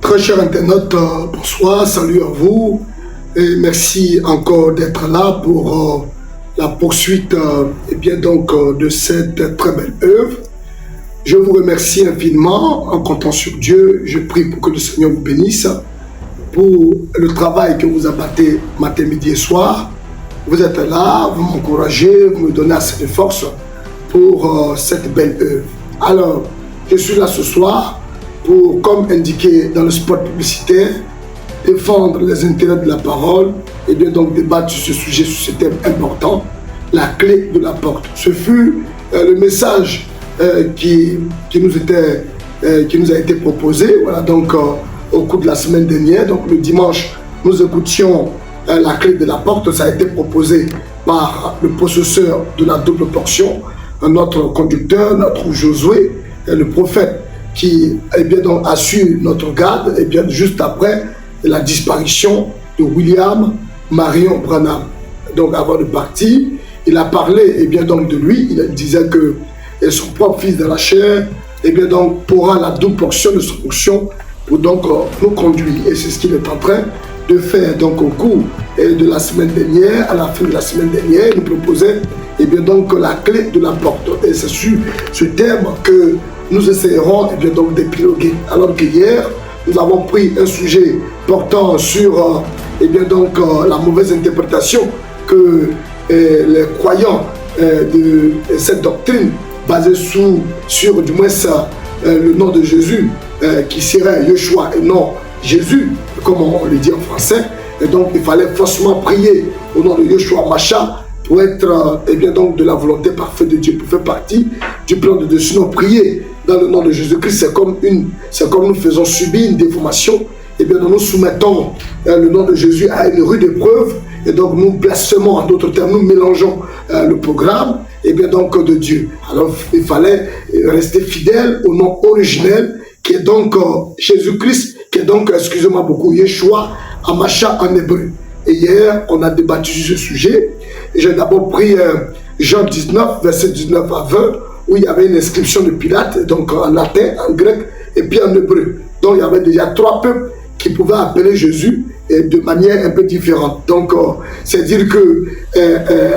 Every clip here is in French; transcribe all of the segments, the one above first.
Très chers internautes, bonsoir, salut à vous et merci encore d'être là pour la poursuite de cette très belle œuvre. Je vous remercie infiniment en comptant sur Dieu. Je prie pour que le Seigneur vous bénisse pour le travail que vous abattez matin, midi et soir. Vous êtes là, vous m'encouragez, vous me donnez assez de force pour cette belle œuvre. Alors, je suis là ce soir pour, comme indiqué dans le spot publicitaire, défendre les intérêts de la parole et bien donc débattre sur ce sujet, sur ce thème important, la clé de la porte. Ce fut le message qui nous a été proposé, voilà, donc au cours de la semaine dernière. Donc le dimanche, nous écoutions la clé de la porte. Ça a été proposé par le possesseur de la double portion, notre conducteur, notre Josué, le prophète qui donc, a su notre garde, et bien juste après la disparition de William Marion Branham. Donc avant de partir, il a parlé donc de lui. Il disait que son propre fils de la chair donc pourra la double portion de son fonction pour donc nous conduire. Et c'est ce qu'il est en train de faire. Donc au cours de la semaine dernière, à la fin de la semaine dernière, il proposait donc la clé de la porte. Et c'est sur ce thème que nous essayerons donc d'épiloguer. Alors que hier, nous avons pris un sujet portant sur la mauvaise interprétation que les croyants de cette doctrine basée sur du moins le nom de Jésus qui serait Yeshua et non Jésus, comme on le dit en français. Et donc il fallait forcément prier au nom de Yeshua Masha pour être donc de la volonté parfaite de Dieu, pour faire partie du plan de Dieu. Sinon prier dans le nom de Jésus-Christ, c'est comme nous faisons subir une déformation. Et bien nous soumettons le nom de Jésus à une rude épreuve, et donc nous blasphémons, en d'autres termes, nous mélangeons le programme donc de Dieu. Alors il fallait rester fidèle au nom originel qui est donc Jésus-Christ, qui est donc, excusez-moi beaucoup, Yeshua Hamashiach en hébreu. Et hier, on a débattu sur ce sujet. J'ai d'abord pris Jean 19, verset 19 à 20, où il y avait une inscription de Pilate, donc en latin, en grec, et puis en hébreu. Donc il y avait déjà trois peuples qui pouvaient appeler Jésus de manière un peu différente. Donc c'est dire que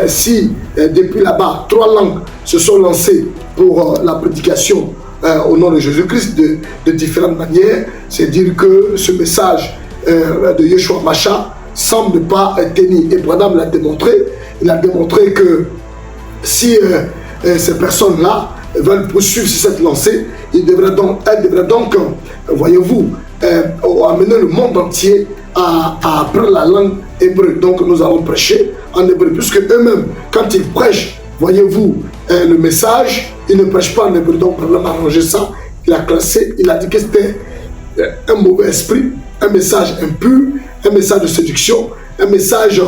si depuis là-bas, trois langues se sont lancées pour la prédication au nom de Jésus-Christ de différentes manières, c'est dire que ce message de Yeshua Mashiach semble ne pas tenir. Et Branham l'a démontré. Il a démontré que si ces personnes-là veulent poursuivre cette lancée, elles devraient donc, voyez-vous, amener le monde entier à apprendre la langue hébreu. Donc nous allons prêcher en hébreu, puisque eux-mêmes, quand ils prêchent, voyez-vous, le message, ils ne prêchent pas en hébreu. Donc Branham a arrangé ça, il a classé, il a dit que c'était un mauvais esprit, un message impur, un message de séduction, un message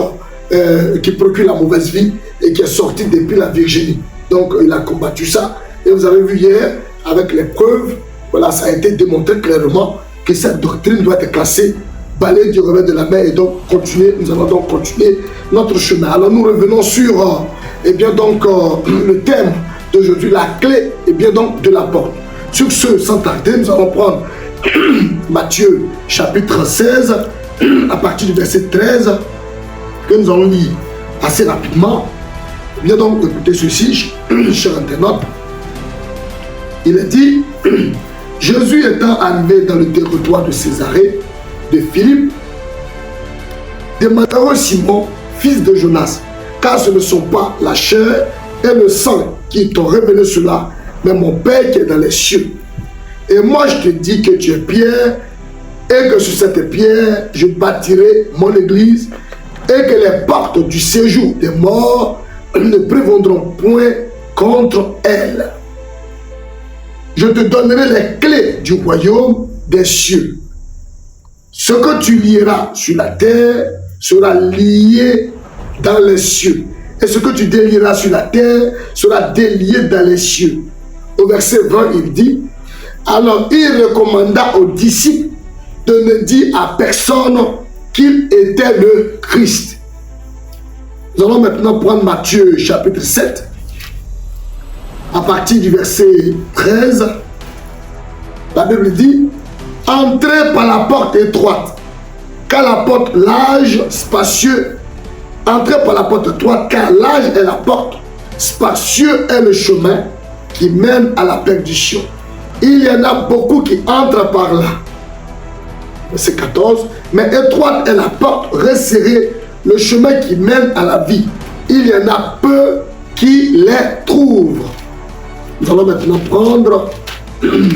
qui procure la mauvaise vie et qui est sorti depuis la Virginie. Donc il a combattu ça. Et vous avez vu hier, avec les preuves, voilà, ça a été démontré clairement que cette doctrine doit être classée, balayée du revers de la main, et donc continuer, nous allons donc continuer notre chemin. Alors nous revenons sur le thème d'aujourd'hui, la clé donc de la porte. Sur ce, sans tarder, nous allons prendre Matthieu chapitre 16, à partir du verset 13, que nous allons lire assez rapidement. Bien donc, écoutez ceci, chers internautes. Il est dit, Jésus étant arrivé dans le territoire de Césarée, de Philippe, demanda Simon, fils de Jonas, car ce ne sont pas la chair et le sang qui t'ont révélé cela, mais mon Père qui est dans les cieux. Et moi je te dis que tu es Pierre, et que sur cette pierre je bâtirai mon église, et que les portes du séjour des morts ne prévaudront point contre elle. Je te donnerai les clés du royaume des cieux. Ce que tu lieras sur la terre sera lié dans les cieux, et ce que tu délieras sur la terre sera délié dans les cieux. Au verset 20, il dit, alors il recommanda aux disciples de ne dire à personne qu'il était le Christ. Nous allons maintenant prendre Matthieu chapitre 7, à partir du verset 13. La Bible dit, entrez par la porte étroite, car la porte large, spacieux. Entrez par la porte étroite, car large est la porte, spacieux est le chemin qui mène à la perdition. Il y en a beaucoup qui entrent par là. Verset 14. Mais étroite est la porte, resserrée, le chemin qui mène à la vie. Il y en a peu qui les trouvent. Nous allons maintenant prendre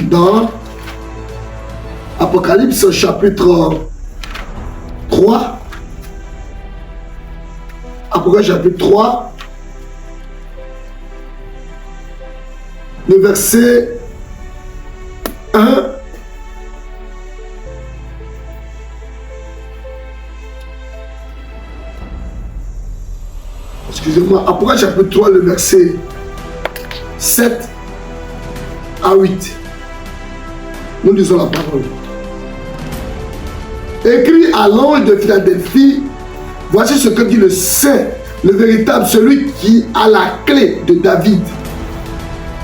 dans Apocalypse chapitre 3. Apocalypse chapitre 3. Le verset 1. Excusez-moi, Apocalypse chapitre 3, le verset 7 à 8. Nous lisons la parole. Écrit à l'ange de Philadelphie, voici ce que dit le Saint, le véritable, celui qui a la clé de David.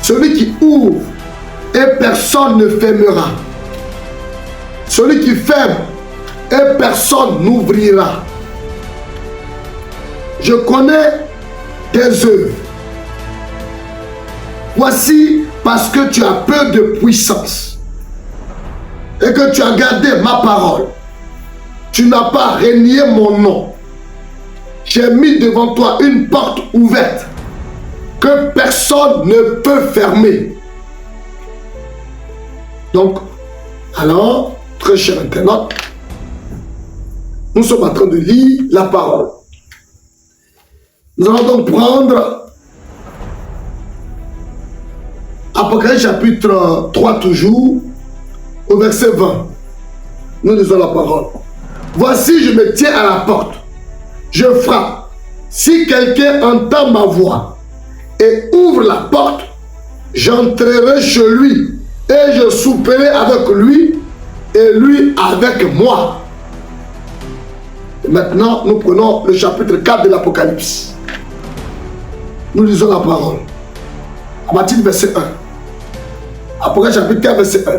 Celui qui ouvre et personne ne fermera. Celui qui ferme et personne n'ouvrira. Je connais tes œuvres. Voici parce que tu as peu de puissance et que tu as gardé ma parole. Tu n'as pas renié mon nom. J'ai mis devant toi une porte ouverte que personne ne peut fermer. Donc, alors, très cher internaute, nous sommes en train de lire la parole. Nous allons donc prendre Apocalypse chapitre 3 toujours, au verset 20. Nous lisons la parole. Voici, je me tiens à la porte. Je frappe. Si quelqu'un entend ma voix et ouvre la porte, j'entrerai chez lui et je souperai avec lui et lui avec moi. Et maintenant, nous prenons le chapitre 4 de l'Apocalypse. Nous lisons la parole. À partir du verset 1. Apocalypse chapitre 4, verset 1.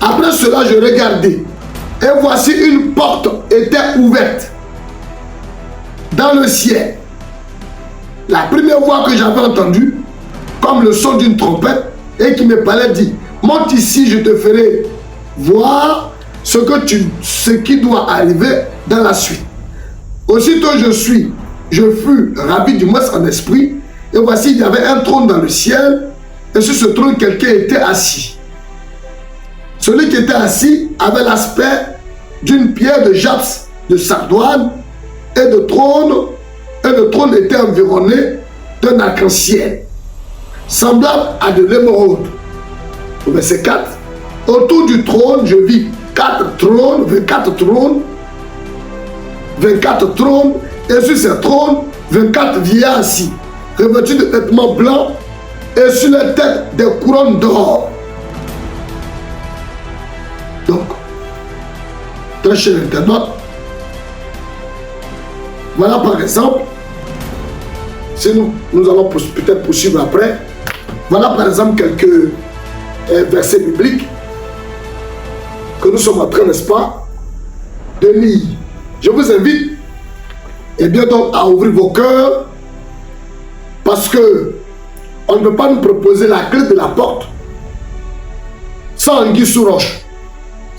Après cela, je regardai. Et voici une porte était ouverte dans le ciel. La première voix que j'avais entendue, comme le son d'une trompette, et qui me parlait, dit, monte ici, je te ferai voir ce qui doit arriver dans la suite. Aussitôt je fus ravi du moins en esprit, et voici il y avait un trône dans le ciel, et sur ce trône quelqu'un était assis. Celui qui était assis avait l'aspect d'une pierre de jaspis, de sardoine et de trône, et le trône était environné d'un arc-en-ciel, semblable à de l'émeraude. Au verset 4, autour du trône, je vis 24 trônes, et sur ces trônes, 24 vieillards assis, revêtus de vêtements blancs, et sur les têtes des couronnes d'or. Donc, très cher internaute, voilà par exemple, si nous allons peut-être poursuivre après, voilà par exemple quelques versets bibliques que nous sommes en train, n'est-ce pas, de lire. Je vous invite, et bien donc, à ouvrir vos cœurs, parce que on ne peut pas nous proposer la clé de la porte sans anguille sous roche.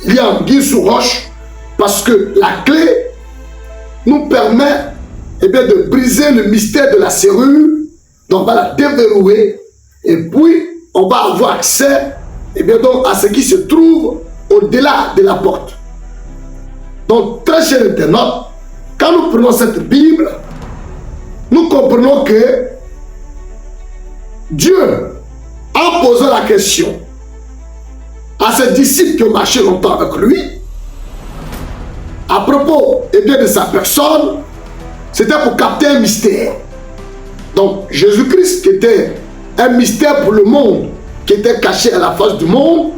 Il y a anguille sous roche parce que la clé nous permet de briser le mystère de la serrure. Donc on va la déverrouiller et puis on va avoir accès donc, à ce qui se trouve au-delà de la porte. Donc très cher internaute, quand nous prenons cette Bible, nous comprenons que Dieu, en posant la question à ses disciples qui ont marché longtemps avec lui, à propos de sa personne, c'était pour capter un mystère. Donc Jésus-Christ, qui était un mystère pour le monde, qui était caché à la face du monde,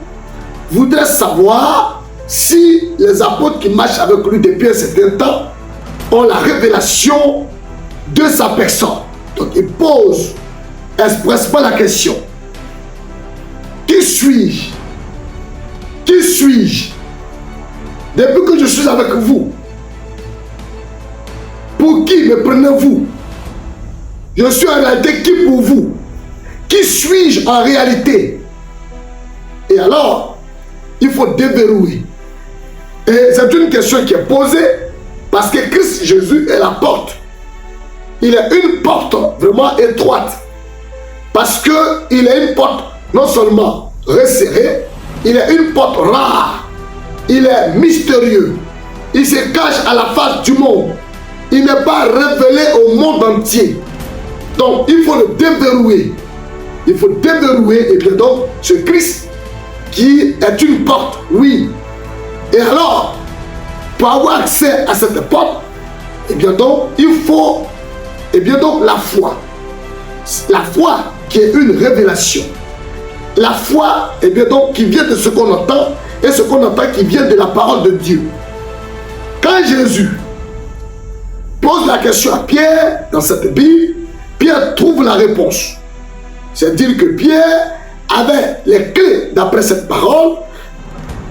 voudrait savoir si les apôtres qui marchent avec lui depuis un certain temps ont la révélation de sa personne. Donc il pose expressement la question: qui suis-je? Qui suis-je? Depuis que je suis avec vous, pour qui me prenez-vous? Je suis en réalité qui pour vous? Qui suis-je en réalité? Et alors, il faut déverrouiller. Et c'est une question qui est posée parce que Christ Jésus est la porte. Il est une porte vraiment étroite. Parce qu'il est une porte non seulement resserrée, il est une porte rare. Il est mystérieux. Il se cache à la face du monde. Il n'est pas révélé au monde entier. Donc, il faut le déverrouiller. Il faut déverrouiller, et bien donc, ce Christ qui est une porte, oui. Et alors, pour avoir accès à cette porte, et bien donc, il faut, et bien donc, la foi. La foi qui est une révélation. La foi, et bien donc, qui vient de ce qu'on entend, et ce qu'on entend qui vient de la parole de Dieu. Quand Jésus pose la question à Pierre dans cette Bible, Pierre trouve la réponse. C'est-à-dire que Pierre avait les clés, d'après cette parole,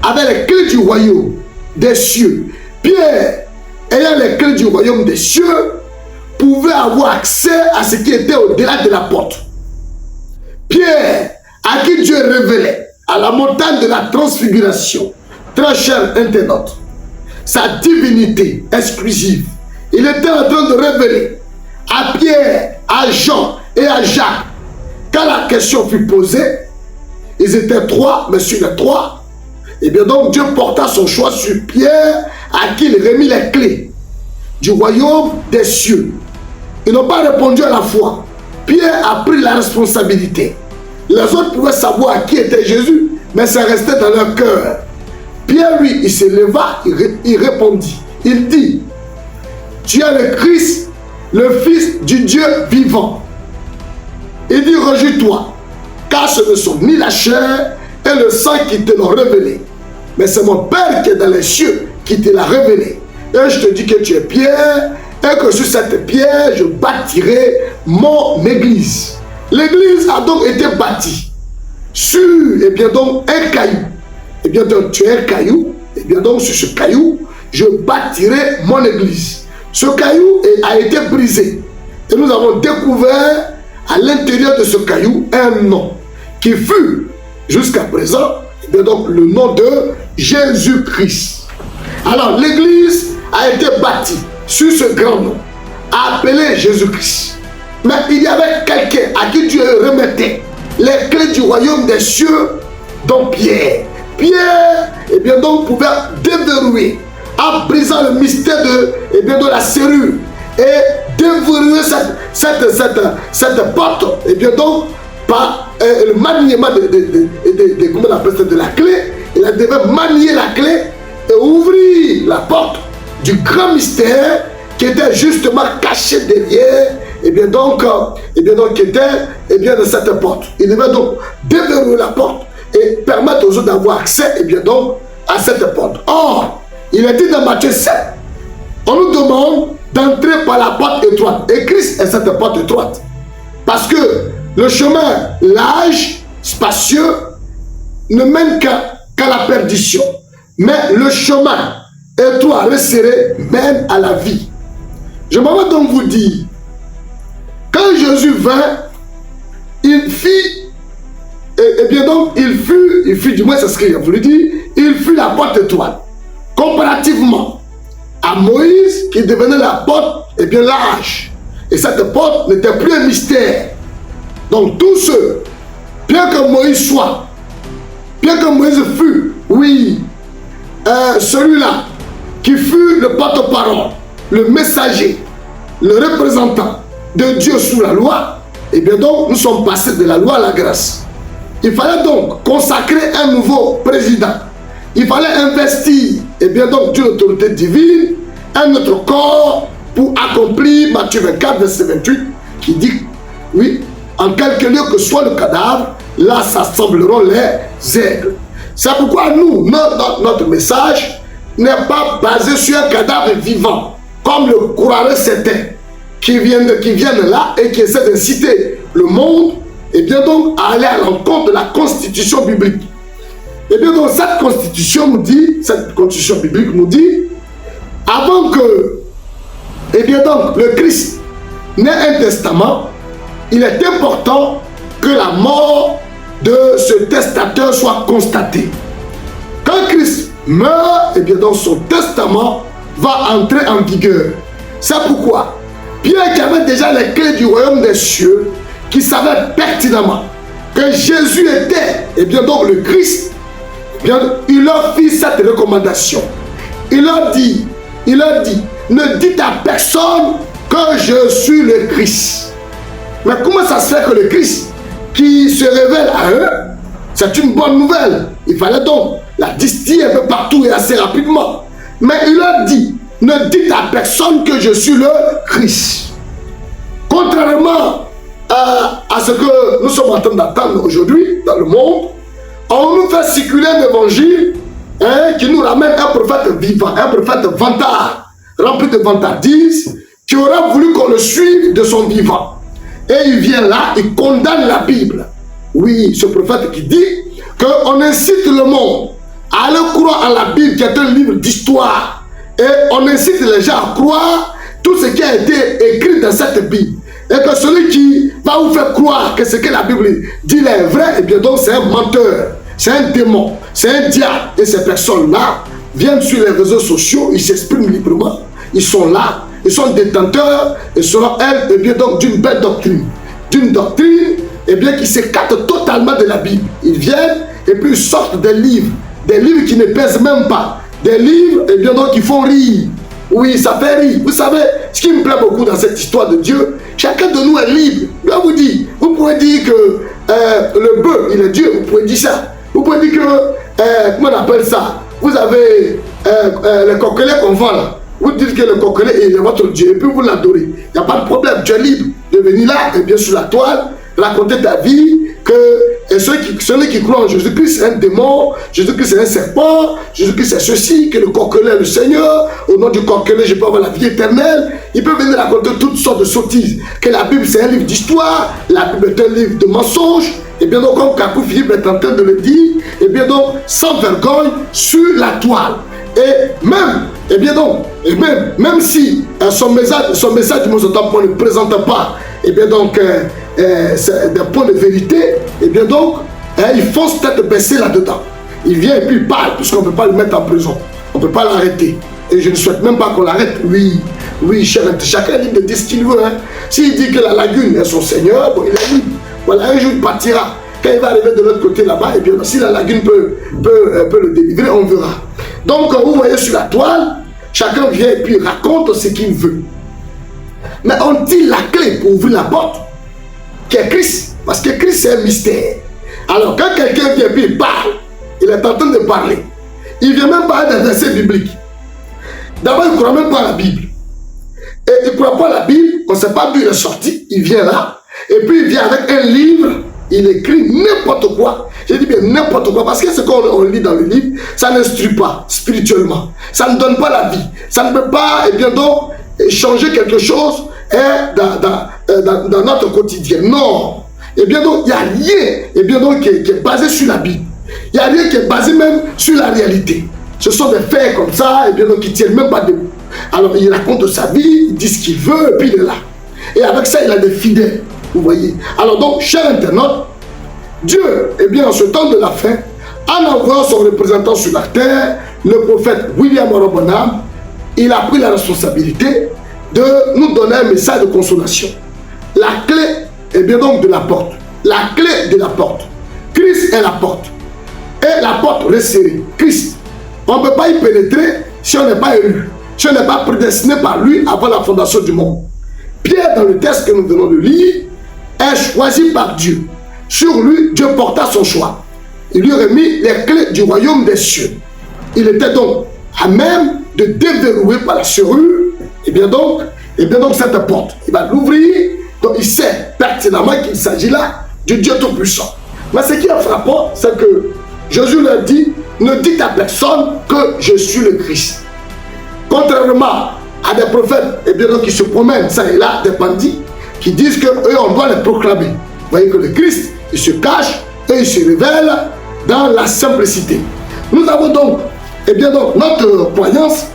avait les clés du royaume des cieux. Pierre, ayant les clés du royaume des cieux, pouvait avoir accès à ce qui était au-delà de la porte. Pierre, à qui Dieu révélait, à la montagne de la transfiguration, très cher internaute, sa divinité exclusive. Il était en train de révéler à Pierre, à Jean et à Jacques. Quand la question fut posée, ils étaient trois, mais sur les trois, et bien donc Dieu porta son choix sur Pierre, à qui il remit les clés du royaume des cieux. Ils n'ont pas répondu à la foi. Pierre a pris la responsabilité. Les autres pouvaient savoir qui était Jésus, mais ça restait dans leur cœur. Pierre, lui, il se leva, il répondit. Il dit, tu es le Christ, le Fils du Dieu vivant. Il dit, rejette-toi, car ce ne sont ni la chair et le sang qui te l'ont révélé, mais c'est mon Père qui est dans les cieux qui te l'a révélé. Et je te dis que tu es Pierre, et que sur cette pierre, je bâtirai mon église. L'église a donc été bâtie sur, et bien donc, un caillou. Et bien donc, tu es un caillou, et bien donc, sur ce caillou, je bâtirai mon église. Ce caillou a été brisé. Et nous avons découvert à l'intérieur de ce caillou un nom qui fut, jusqu'à présent, et bien donc, le nom de Jésus-Christ. Alors, l'église a été bâtie sur ce grand nom, appelé Jésus-Christ. Mais il y avait quelqu'un à qui Dieu remettait les clés du royaume des cieux, dont Pierre. Pierre, eh bien donc, pouvait déverrouiller, en brisant le mystère de, eh bien, de la serrure, et déverrouiller cette porte, eh bien donc, par le maniement comment on appelle ça, de la clé. Il devait manier la clé et ouvrir la porte du grand mystère qui était justement caché derrière, et bien donc qui était, et bien, de cette porte. Il devait donc déverrouiller la porte et permettre aux autres d'avoir accès, et bien donc, à cette porte. Or, il est dit dans Matthieu 7, on nous demande d'entrer par la porte étroite. Et Christ est cette porte étroite. Parce que le chemin large, spacieux, ne mène qu'à la perdition. Mais le chemin étroit, resserré, mène à la vie. Je m'en vais donc vous dire, quand Jésus vint, il fit, et bien donc, il fut, du moins c'est ce qu'il a voulu dire, il fut la porte étroite. Comparativement à Moïse, qui devenait la porte, et bien large. Et cette porte n'était plus un mystère. Donc tous ceux, bien que Moïse soit, bien que Moïse fût, oui, celui-là, qui fut le porte-parole, le messager, le représentant de Dieu sous la loi, et bien donc nous sommes passés de la loi à la grâce. Il fallait donc consacrer un nouveau président. Il fallait investir, et bien donc, d'une autorité divine, un autre corps pour accomplir Matthieu 24, verset 28, qui dit, oui, en quelque lieu que soit le cadavre, là s'assembleront les aigles. C'est pourquoi nous, notre message n'est pas basé sur un cadavre vivant, comme le croiraient certains qui viennent là et qui essaient d'inciter le monde, et bien donc à aller à l'encontre de la constitution biblique. Et bien donc cette constitution nous dit, cette constitution biblique nous dit, avant que, et bien donc le Christ n'ait un testament, il est important que la mort de ce testateur soit constatée. Quand Christ meurt, et bien donc son testament va entrer en vigueur. C'est pourquoi Pierre, qui avait déjà les clés du royaume des cieux, qui savait pertinemment que Jésus était, et bien donc le Christ, eh bien, il leur fit cette recommandation. Il leur dit, ne dites à personne que je suis le Christ. Mais comment ça se fait que le Christ qui se révèle à eux, c'est une bonne nouvelle. Il fallait donc la distiller un peu partout et assez rapidement. Mais il leur dit, ne dites à personne que je suis le Christ. Contrairement à ce que nous sommes en train d'attendre aujourd'hui dans le monde, on nous fait circuler un évangile qui nous ramène un prophète vivant, un prophète vantard, rempli de vantardises, qui aurait voulu qu'on le suive de son vivant. Et il vient là, il condamne la Bible. Oui, ce prophète qui dit qu'on incite le monde à aller croire en la Bible, qui est un livre d'histoire. Et on incite les gens à croire tout ce qui a été écrit dans cette Bible. Et que celui qui va vous faire croire que ce que la Bible dit est vrai, et bien donc c'est un menteur, c'est un démon, c'est un diable. Et ces personnes-là viennent sur les réseaux sociaux, ils s'expriment librement, ils sont là, ils sont détenteurs, et selon elles, et bien donc d'une belle doctrine. D'une doctrine, et bien qui s'écarte totalement de la Bible. Ils viennent, et puis ils sortent des livres qui ne pèsent même pas, des livres, et bien donc qui font rire. Oui, ça fait rire. Vous savez, ce qui me plaît beaucoup dans cette histoire de Dieu, chacun de nous est libre. Je vous dis, vous pouvez dire que le bœuf, il est Dieu, vous pouvez dire ça. Vous pouvez dire que, comment on appelle ça? Vous avez le coquelet qu'on vend là. Vous dites que le coquelet est votre Dieu, et puis vous l'adorez. Il n'y a pas de problème, tu es libre de venir là, et bien sur la toile, raconter ta vie, que celui qui croit en Jésus-Christ c'est un démon, Jésus-Christ c'est un serpent, Jésus-Christ c'est ceci, que le coquelet est le Seigneur, au nom du coquelet je peux avoir la vie éternelle. Il peut venir raconter toutes sortes de sottises, que la Bible c'est un livre d'histoire, la Bible est un livre de mensonges, et bien donc comme Kakou Philippe est en train de le dire, et bien donc sans vergogne sur la toile. Et même, et bien donc, et même si son message du Mozotampo ne présente pas, et bien donc des points de vérité, et bien donc il fonce tête baissée là-dedans. Il vient et puis il parle, puisqu'on ne peut pas le mettre en prison, on ne peut pas l'arrêter. Et je ne souhaite même pas qu'on l'arrête. Oui, chacun est libre de dire ce qu'il veut. Hein. S'il dit que la lagune est son Seigneur, bon, il est libre. Voilà, un jour il partira. Quand il va arriver de l'autre côté là-bas, et bien si la lagune peut le délivrer, on verra. Donc, vous voyez sur la toile, chacun vient et puis raconte ce qu'il veut. Mais on dit la clé pour ouvrir la porte, qui est Christ. Parce que Christ, c'est un mystère. Alors, quand quelqu'un vient et puis il parle, il est en train de parler. Il ne vient même pas d'un verset biblique. D'abord, il ne croit même pas à la Bible. Et il ne croit pas à la Bible, on ne sait pas d'où il est sorti. Il vient là, et puis il vient avec un livre. Il écrit n'importe quoi. Je dis bien n'importe quoi. Parce que ce qu'on lit dans le livre, ça n'instruit pas spirituellement. Ça ne donne pas la vie. Ça ne peut pas, et bien donc, changer quelque chose dans notre quotidien. Non. Et bien donc, il n'y a rien et bien donc, qui est basé sur la Bible. Il n'y a rien qui est basé même sur la réalité. Ce sont des faits comme ça, et bien donc, qui ne tiennent même pas debout. Alors, il raconte sa vie, il dit ce qu'il veut, et puis il est là. Et avec ça, il a des fidèles. Vous voyez. Alors donc, chers internautes, Dieu, eh bien, en ce temps de la fin, en envoyant son représentant sur la terre, le prophète William Orobonam, il a pris la responsabilité de nous donner un message de consolation. La clé, eh bien donc, de la porte. La clé de la porte. Christ est la porte. Et la porte resserrée. Christ. On ne peut pas y pénétrer si on n'est pas élu, si on n'est pas prédestiné par lui avant la fondation du monde. Pierre, dans le texte que nous venons de lire, est choisi par Dieu. Sur lui, Dieu porta son choix. Il lui aurait mis les clés du royaume des cieux. Il était donc à même de déverrouiller par la serrure, et bien donc cette porte. Il va l'ouvrir, donc il sait pertinemment qu'il s'agit là du Dieu Tout-Puissant. Mais ce qui est frappant, c'est que Jésus leur dit, ne dites à personne que je suis le Christ. Contrairement à des prophètes, et bien donc qui se promènent ça et là, des bandits, qui disent qu'eux, on doit les proclamer. Vous voyez que le Christ, il se cache et il se révèle dans la simplicité. Nous avons donc, eh bien donc, notre croyance,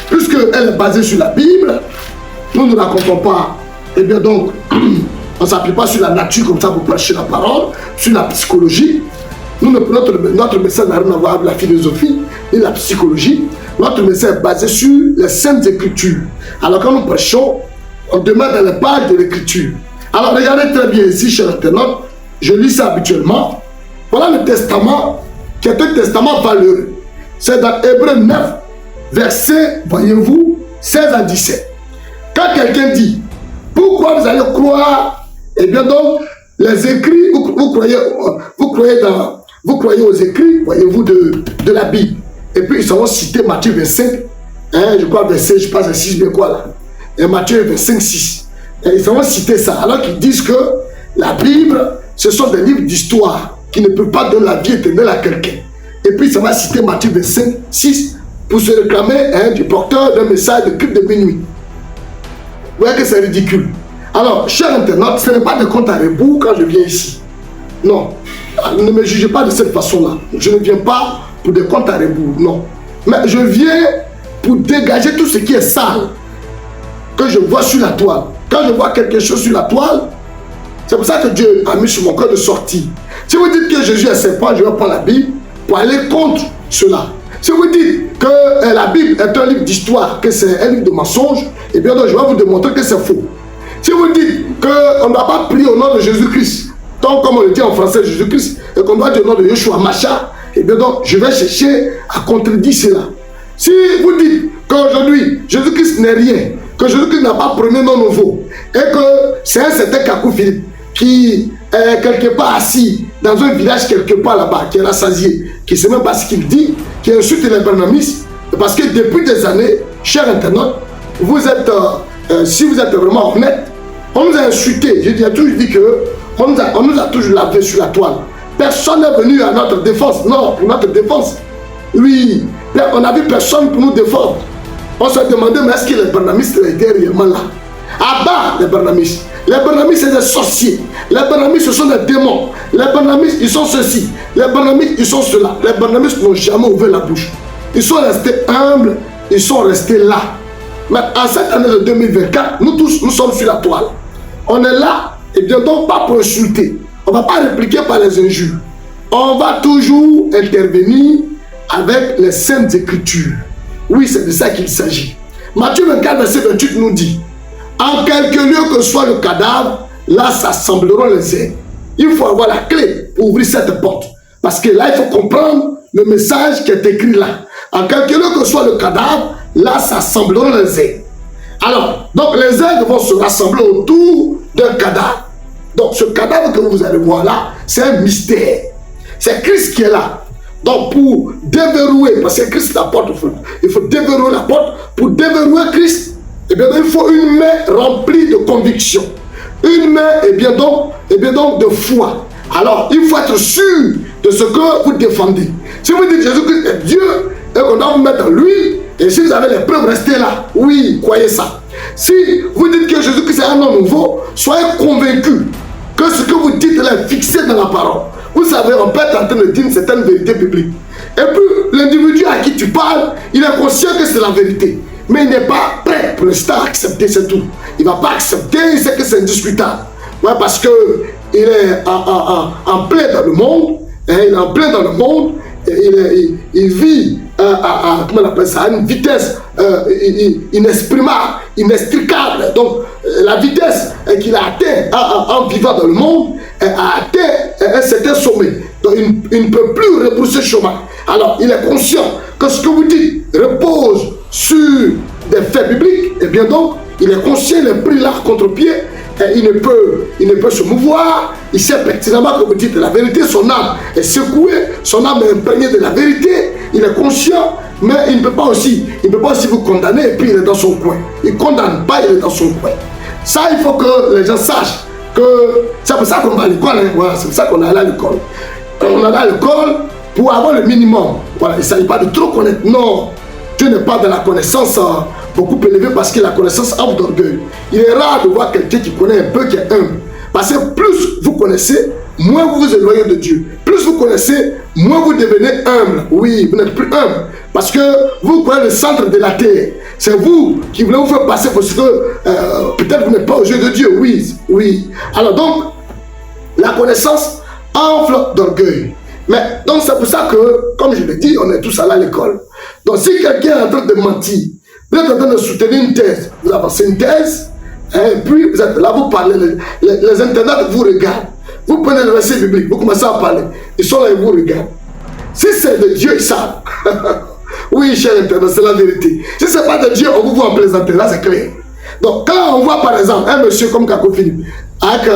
puisqu'elle est basée sur la Bible, nous ne la comprenons pas, eh bien donc, on ne s'appuie pas sur la nature comme ça pour prêcher la parole, sur la psychologie. Notre message n'a rien à voir avec la philosophie et la psychologie. Notre message est basé sur les Saintes Écritures. Alors quand nous prêchons, on demande dans les pages de l'Écriture. Alors regardez très bien ici, chers internautes, je lis ça habituellement. Voilà le testament, qui est un testament valeureux. C'est dans Hébreux 9, verset, voyez-vous, 16 à 17. Quand quelqu'un dit, pourquoi vous allez croire, eh bien donc, les écrits, vous croyez aux écrits, voyez-vous, de la Bible. Et puis ils seront cités Matthieu 25, je crois verset, je passe à 6, bien quoi là. Et Matthieu 25, 6. Et ils seront cités ça, alors qu'ils disent que la Bible, ce sont des livres d'histoire qui ne peuvent pas donner la vie éternelle à quelqu'un. Et puis ça va citer Matthieu 25, 6 pour se réclamer du porteur d'un message de culte de minuit. Vous voyez que c'est ridicule. Alors, chers internautes, ce n'est pas de compte à rebours quand je viens ici. Non, ne me jugez pas de cette façon-là. Je ne viens pas pour des comptes à rebours, non. Mais je viens pour dégager tout ce qui est sale que je vois sur la toile. Quand je vois quelque chose sur la toile, c'est pour ça que Dieu a mis sur mon cœur de sortir. Si vous dites que Jésus est serpent, je vais prendre la Bible pour aller contre cela. Si vous dites que la Bible est un livre d'histoire, que c'est un livre de mensonges, eh bien donc je vais vous démontrer que c'est faux. Si vous dites qu'on ne doit pas prier au nom de Jésus-Christ, donc comme on le dit en français Jésus-Christ, et qu'on doit dire au nom de Yeshua Mashiach, eh bien donc je vais chercher à contredire cela. Si vous dites qu'aujourd'hui Jésus-Christ n'est rien, que Jésus-Christ n'a pas premier nom nouveau, et que c'est un certain Kakou Philippe qui est quelque part assis dans un village quelque part là-bas, qui est rassasié, qui ne sait même pas ce qu'il dit, qui insulte les barnamistes, parce que depuis des années, chers internautes, vous êtes, si vous êtes vraiment honnête, on nous a insultés. Je dis, toujours dit que on nous a toujours lavé sur la toile. Personne n'est venu à notre défense. Non, pour notre défense. Oui, on n'a vu personne pour nous défendre. On s'est demandé, mais est-ce que les barnamistes étaient réellement là? À bas les barnamistes. Les barnamistes, c'est des sorciers. Les barnamistes, ce sont des démons. Les barnamistes, ils sont ceci. Les barnamistes, ils sont cela. Les barnamistes n'ont jamais ouvert la bouche. Ils sont restés humbles. Ils sont restés là. Mais en cette année de 2024, nous tous, nous sommes sur la toile. On est là, et bien donc pas pour insulter. On ne va pas répliquer par les injures. On va toujours intervenir avec les Saintes Écritures. Oui, c'est de ça qu'il s'agit. Matthieu 24, verset 28 nous dit, en quelque lieu que soit le cadavre, là s'assembleront les ailes. Il faut avoir la clé pour ouvrir cette porte. Parce que là, il faut comprendre le message qui est écrit là. En quelque lieu que soit le cadavre, là s'assembleront les ailes. Alors, donc les ailes vont se rassembler autour d'un cadavre. Donc ce cadavre que vous allez voir là, c'est un mystère. C'est Christ qui est là. Donc pour déverrouiller, parce que Christ la porte, il faut déverrouiller la porte. Pour déverrouiller Christ, eh bien, il faut une main remplie de conviction. Une main, eh bien donc de foi. Alors, il faut être sûr de ce que vous défendez. Si vous dites Jésus-Christ est Dieu, et qu'on doit vous mettre en lui, et si vous avez les preuves, restez là. Oui, croyez ça. Si vous dites que Jésus-Christ est un homme nouveau, soyez convaincus que ce que vous dites là est fixé dans la parole. Vous savez, on peut être en train de dire une certaine vérité biblique. Et puis, l'individu à qui tu parles, il est conscient que c'est la vérité. Mais il n'est pas prêt pour l'instant à accepter, c'est tout. Il ne va pas accepter, il sait que c'est indiscutable. Ouais, parce qu'il est en plein dans le monde. Hein, il est en plein dans le monde. Il vit comment on appelle ça, à une vitesse inexprimable, inextricable. Donc, la vitesse qu'il a atteint en vivant dans le monde a atteint un certain sommet. Donc, il ne peut plus rebrousser chemin. Alors, il est conscient que ce que vous dites repose sur des faits bibliques. Et bien donc, il est conscient, il est pris là contre-pied. Il ne peut se mouvoir. Il sait pertinemment que vous dites la vérité. Son âme est secouée, son âme est imprégnée de la vérité. Il est conscient, mais il ne peut pas aussi vous condamner et puis il est dans son coin. Il ne condamne pas, il est dans son coin. Ça, il faut que les gens sachent que c'est pour ça qu'on va à l'école. Hein. Voilà, c'est pour ça qu'on est allé à l'école. On est allé à l'école pour avoir le minimum. Voilà, il ne s'agit pas de trop connaître. Non, Dieu n'est pas de la connaissance beaucoup élevé parce que la connaissance offre d'orgueil. Il est rare de voir quelqu'un qui connaît un peu, qui est humble. Parce que plus vous connaissez, moins vous vous éloignez de Dieu. Plus vous connaissez, moins vous devenez humble. Oui, vous n'êtes plus humble. Parce que vous croyez le centre de la terre. C'est vous qui voulez vous faire passer parce que peut-être vous n'êtes pas au jeu de Dieu. Oui, oui. Alors donc, la connaissance enfle d'orgueil. Mais donc c'est pour ça que, comme je l'ai dit, on est tous allés à l'école. Donc si quelqu'un est en train de mentir, vous êtes en train de soutenir une thèse, vous avancez une thèse, et puis vous êtes là, vous parlez, les internautes vous regardent. Vous prenez le verset biblique, vous commencez à parler. Ils sont là et vous regardent. Si c'est de Dieu, ils savent. Oui, cher internaute, c'est la vérité. Si ce n'est pas de Dieu, on vous voit en plaisanter, là c'est clair. Donc quand on voit par exemple un monsieur comme Kako Philippe, avec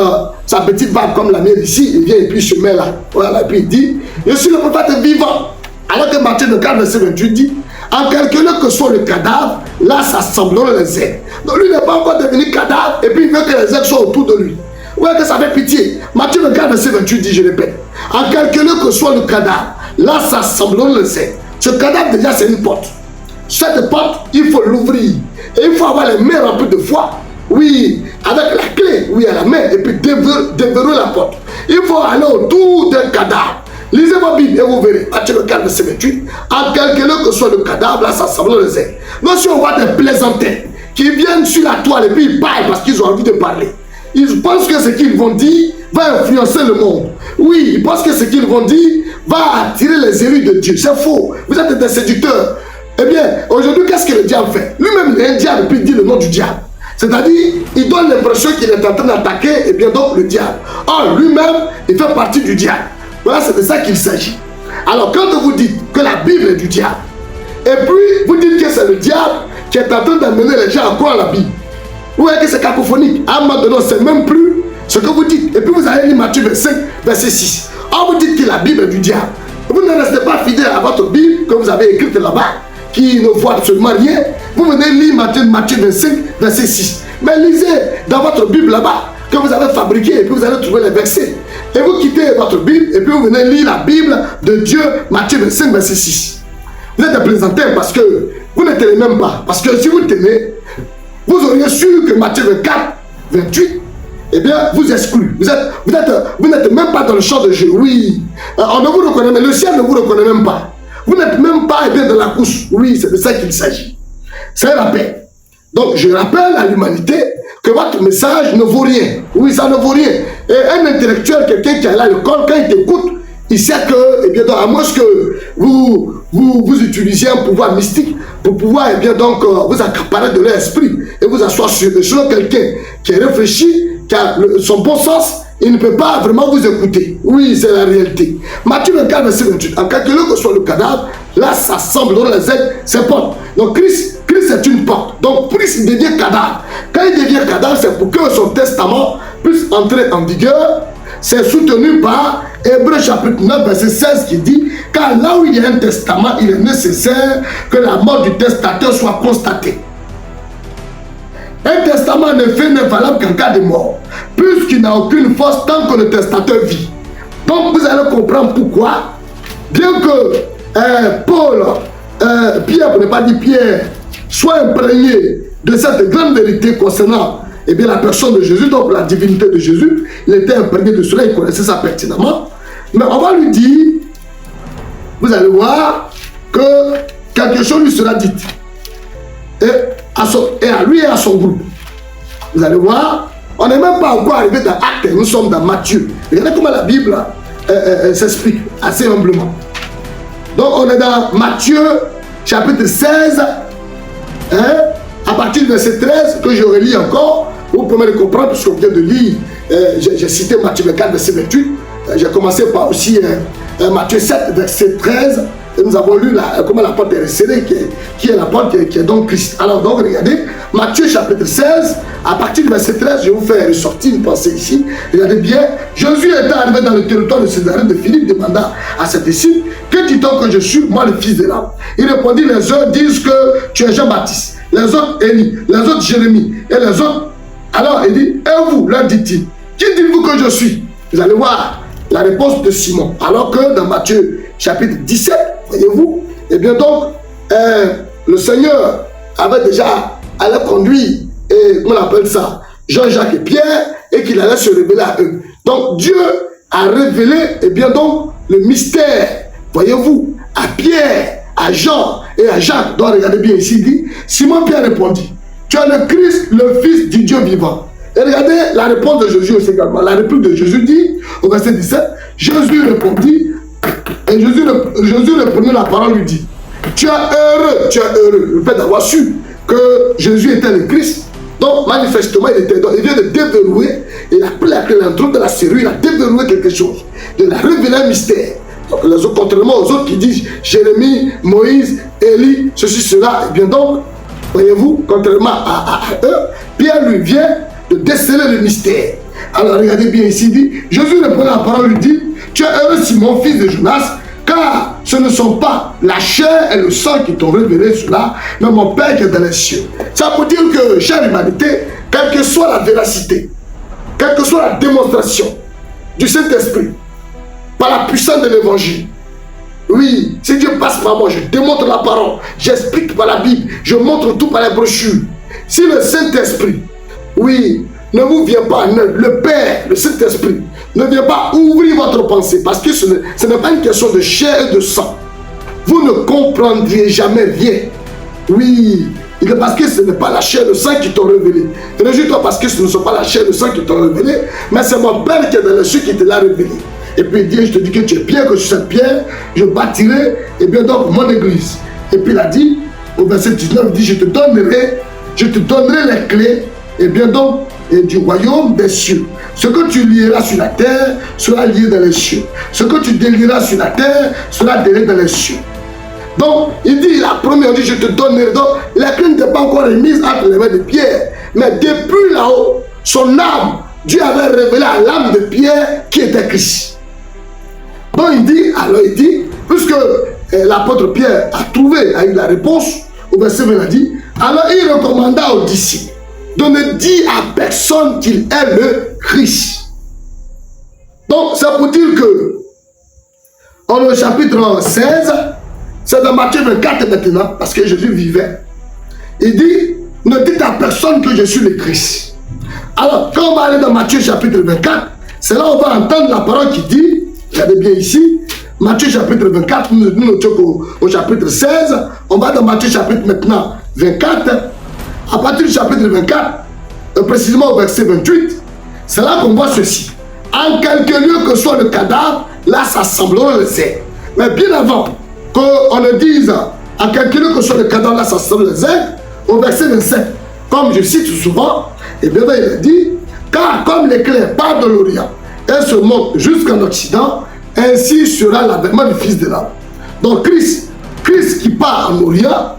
sa petite barbe comme la mienne ici, il vient et puis il se met là. Voilà, et puis il dit, je suis le prophète vivant. Alors que Matthieu 4, verset 28 dit, en quelque lieu que soit le cadavre, là s'assembleront les aigles. Donc lui n'est pas encore devenu cadavre et puis il veut que les aigles soient autour de lui. Vous voyez que ça fait pitié. Matthieu 4, verset 28 dit, je répète, en quelque lieu que soit le cadavre, là s'assembleront les aigles. Ce cadavre déjà c'est une porte. Cette porte, il faut l'ouvrir. Et il faut avoir les mains remplies de foi. Oui, avec la clé, oui, à la main, et puis déverrouiller la porte. Il faut aller autour d'un cadavre. Lisez vos Bibles et vous verrez. Matthieu 4, verset 28. En quelque lieu que soit le cadavre, là, ça semble les ailes. Donc, si on voit des plaisantins qui viennent sur la toile et puis ils parlent parce qu'ils ont envie de parler, ils pensent que ce qu'ils vont dire va influencer le monde. Oui, ils pensent que ce qu'ils vont dire va attirer les élus de Dieu. C'est faux. Vous êtes des séducteurs. Eh bien, aujourd'hui, qu'est-ce que le diable fait? Lui-même, il est un diable et puis il dit le nom du diable. C'est-à-dire, il donne l'impression qu'il est en train d'attaquer, et bien donc le diable. Or, lui-même, il fait partie du diable. Voilà, c'est de ça qu'il s'agit. Alors, quand vous dites que la Bible est du diable, et puis vous dites que c'est le diable qui est en train d'amener les gens à croire à la Bible, vous voyez que c'est cacophonique. À un moment donné, c'est même plus ce que vous dites. Et puis vous allez lire Matthieu 25, verset 6. Or, vous dites que la Bible est du diable. Vous ne restez pas fidèle à votre Bible que vous avez écrite là-bas, qui ne voit absolument rien. Vous venez lire Matthieu 25, verset 6. Mais lisez dans votre Bible là-bas, que vous avez fabriqué, et puis vous allez trouver les versets. Et vous quittez votre Bible, et puis vous venez lire la Bible de Dieu, Matthieu 25, verset 6. Vous êtes des plaisantins parce que vous ne tenez même pas. Parce que si vous tenez, vous auriez su que Matthieu 24, 28, eh bien, vous exclut. Vous n'êtes même pas dans le champ de jeu. Oui, on ne vous reconnaît, mais le ciel ne vous reconnaît même pas. Vous n'êtes même pas dans la course. Oui, c'est de ça qu'il s'agit. C'est un rappel. Donc, je rappelle à l'humanité que votre message ne vaut rien. Oui, ça ne vaut rien. Et un intellectuel, quelqu'un qui est là à l'école, quand il t'écoute, il sait que, eh bien, donc, à moins que vous utilisiez un pouvoir mystique pour pouvoir, eh bien, donc, vous accaparer de l'esprit et vous asseoir sur quelqu'un qui est réfléchi, qui a son bon sens, il ne peut pas vraiment vous écouter. Oui, c'est la réalité. Matthieu 24, verset 28. En quelque lieu que soit le cadavre, là, ça semble dans les ailes, c'est porte. Donc, Christ est une porte. Donc, Christ devient cadavre. Quand il devient cadavre, c'est pour que son testament puisse entrer en vigueur. C'est soutenu par Hébreux chapitre 9, verset 16 qui dit, car là où il y a un testament, il est nécessaire que la mort du testateur soit constatée. Un testament en effet n'est valable qu'en cas de mort, puisqu'il n'a aucune force tant que le testateur vit. Donc vous allez comprendre pourquoi, bien que Pierre, pour ne pas dire Pierre, soit imprégné de cette grande vérité concernant la personne de Jésus, donc la divinité de Jésus, il était imprégné de cela, il connaissait ça pertinemment. Mais on va lui dire, vous allez voir que quelque chose lui sera dit. Et à lui et à son groupe. Vous allez voir, on n'est même pas encore arrivé dans Actes, nous sommes dans Matthieu. Regardez comment la Bible s'explique assez humblement. Donc on est dans Matthieu chapitre 16, à partir du verset 13, que je relis encore, vous pouvez le comprendre, puisqu'on vient de lire, j'ai cité Matthieu 24, verset 28, j'ai commencé par aussi Matthieu 7, verset 13, et nous avons lu comment la porte est resserrée, qui est la porte qui est donc Christ. Alors donc regardez, Matthieu chapitre 16, à partir du verset 13, je vais vous faire ressortir une pensée ici. Regardez bien, Jésus étant arrivé dans le territoire de Césarée de Philippe, demanda à ses disciples, que dit-on que je suis, moi le fils de l'homme? Il répondit, les uns disent que tu es Jean-Baptiste, les autres Élie, les autres Jérémie, et les autres. Alors il dit, et vous, leur dit-il, qui dites-vous que je suis? Vous allez voir la réponse de Simon. Alors que dans Matthieu chapitre 17, voyez-vous, et bien donc, le Seigneur avait déjà allé conduire, et comment on appelle ça, Jean-Jacques et Pierre, et qu'il allait se révéler à eux. Donc Dieu a révélé, et bien donc, le mystère Voyez-vous, à Pierre, à Jean et à Jacques, donc regardez bien ici, il dit, Simon-Pierre répondit, tu es le Christ, le Fils du Dieu vivant. Et regardez la réponse de Jésus aussi également. La réplique de Jésus dit, au verset 17, Jésus répondit, et Jésus reprenait la parole, lui dit, tu es heureux, le fait d'avoir su que Jésus était le Christ. Donc, manifestement, il vient de déverrouiller, il a pris la clé, l'intro de la serrure, il a déverrouillé quelque chose, il a révélé un mystère. Donc, contrairement aux autres qui disent Jérémie, Moïse, Élie, ceci, cela, et bien donc, voyez-vous, contrairement à eux, Pierre lui vient de déceler le mystère. Alors, regardez bien ici, il dit, Jésus reprend la parole, lui dit, tu es heureux, Simon, fils de Jonas, car ce ne sont pas la chair et le sang qui t'ont révélé cela, mais mon Père qui est dans les cieux. Ça veut dire que, chère humanité, quelle que soit la véracité, quelle que soit la démonstration du Saint-Esprit, par la puissance de l'évangile, oui, si Dieu passe par moi, je démontre la parole, j'explique par la Bible, je montre tout par les brochures. Si le Saint-Esprit, oui, ne vous vient pas en œuvre, le Père, le Saint-Esprit, ne vient pas ouvrir votre pensée, parce que ce n'est pas une question de chair et de sang. Vous ne comprendriez jamais rien. Oui, parce que ce n'est pas la chair et le sang qui t'ont révélé. Réjouis-toi parce que ce ne sont pas la chair et le sang qui t'ont révélé, mais c'est mon Père qui est dans les cieux qui te l'a révélé. Et puis Dieu, je te dis que tu es pierre, que sur cette pierre, je bâtirai, et bien donc, mon église. Et puis il a dit, au verset 19, il dit, je te donnerai les clés, et bien donc, et du royaume des cieux. Ce que tu lieras sur la terre sera lié dans les cieux. Ce que tu délieras sur la terre sera délié dans les cieux. Donc, il dit, la première, il dit, je te donnerai. Donc, la clé n'était pas encore remise entre les mains de Pierre. Mais depuis là-haut, son âme, Dieu avait révélé à l'âme de Pierre qui était Christ. Donc, il dit, puisque l'apôtre Pierre a trouvé, a eu la réponse, au verset 20, il a dit, alors il recommanda aux disciples de ne dire à personne qu'il est le Christ. Donc, ça veut dire que, dans le chapitre 16, c'est dans Matthieu 24 maintenant, parce que Jésus vivait. Il dit, ne dites à personne que je suis le Christ. Alors, quand on va aller dans Matthieu chapitre 24, c'est là où on va entendre la parole qui dit, regardez bien ici, Matthieu chapitre 24, nous sommes au chapitre 16, on va dans Matthieu chapitre maintenant 24, à partir du chapitre 24, précisément au verset 28, c'est là qu'on voit ceci. En quelque lieu que soit le cadavre, là s'assembleront les airs. Mais bien avant qu'on ne dise en quelque lieu que soit le cadavre, là s'assembleront les airs, au verset 27, comme je cite souvent, et bien il a dit, car comme l'éclair part de l'Orient et se monte jusqu'en Occident, ainsi sera l'avènement du Fils de l'homme. Donc Christ qui part en Orient,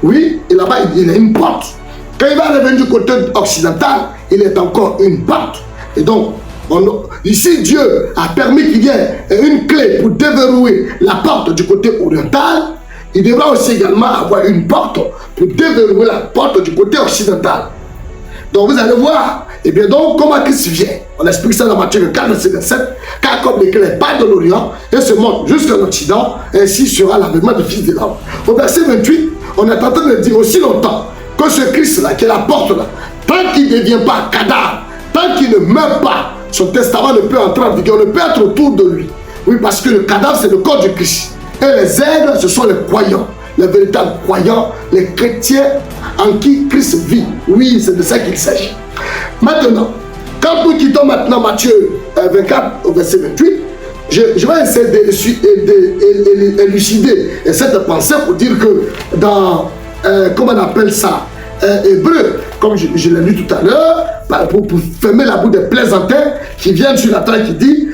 oui, et là-bas il a une porte. Quand il va revenir du côté occidental, il est encore une porte. Et donc, ici Dieu a permis qu'il y ait une clé pour déverrouiller la porte du côté oriental. Il devra aussi également avoir une porte pour déverrouiller la porte du côté occidental. Donc vous allez voir, et bien donc comment Christ vient. On explique ça dans Matthieu 24, verset 27. Car comme l'éclair part de l'Orient et se monte jusqu'en Occident, ainsi sera l'avènement du Fils de l'homme. Au verset 28, on est en train de dire aussi longtemps que ce Christ-là, qui est la porte-là, tant qu'il ne devient pas cadavre, tant qu'il ne meurt pas, son testament ne peut entrer en vigueur, ne peut être autour de lui. Oui, parce que le cadavre, c'est le corps du Christ. Et les aigles, ce sont les croyants, les véritables croyants, les chrétiens en qui Christ vit. Oui, c'est de ça qu'il s'agit. Maintenant, quand nous quittons maintenant Matthieu 24 au verset 28, je vais essayer d'élucider cette pensée pour dire que dans, comment on appelle ça, Hébreu, comme je l'ai lu tout à l'heure, pour fermer la bouche des plaisantins qui viennent sur la terre qui dit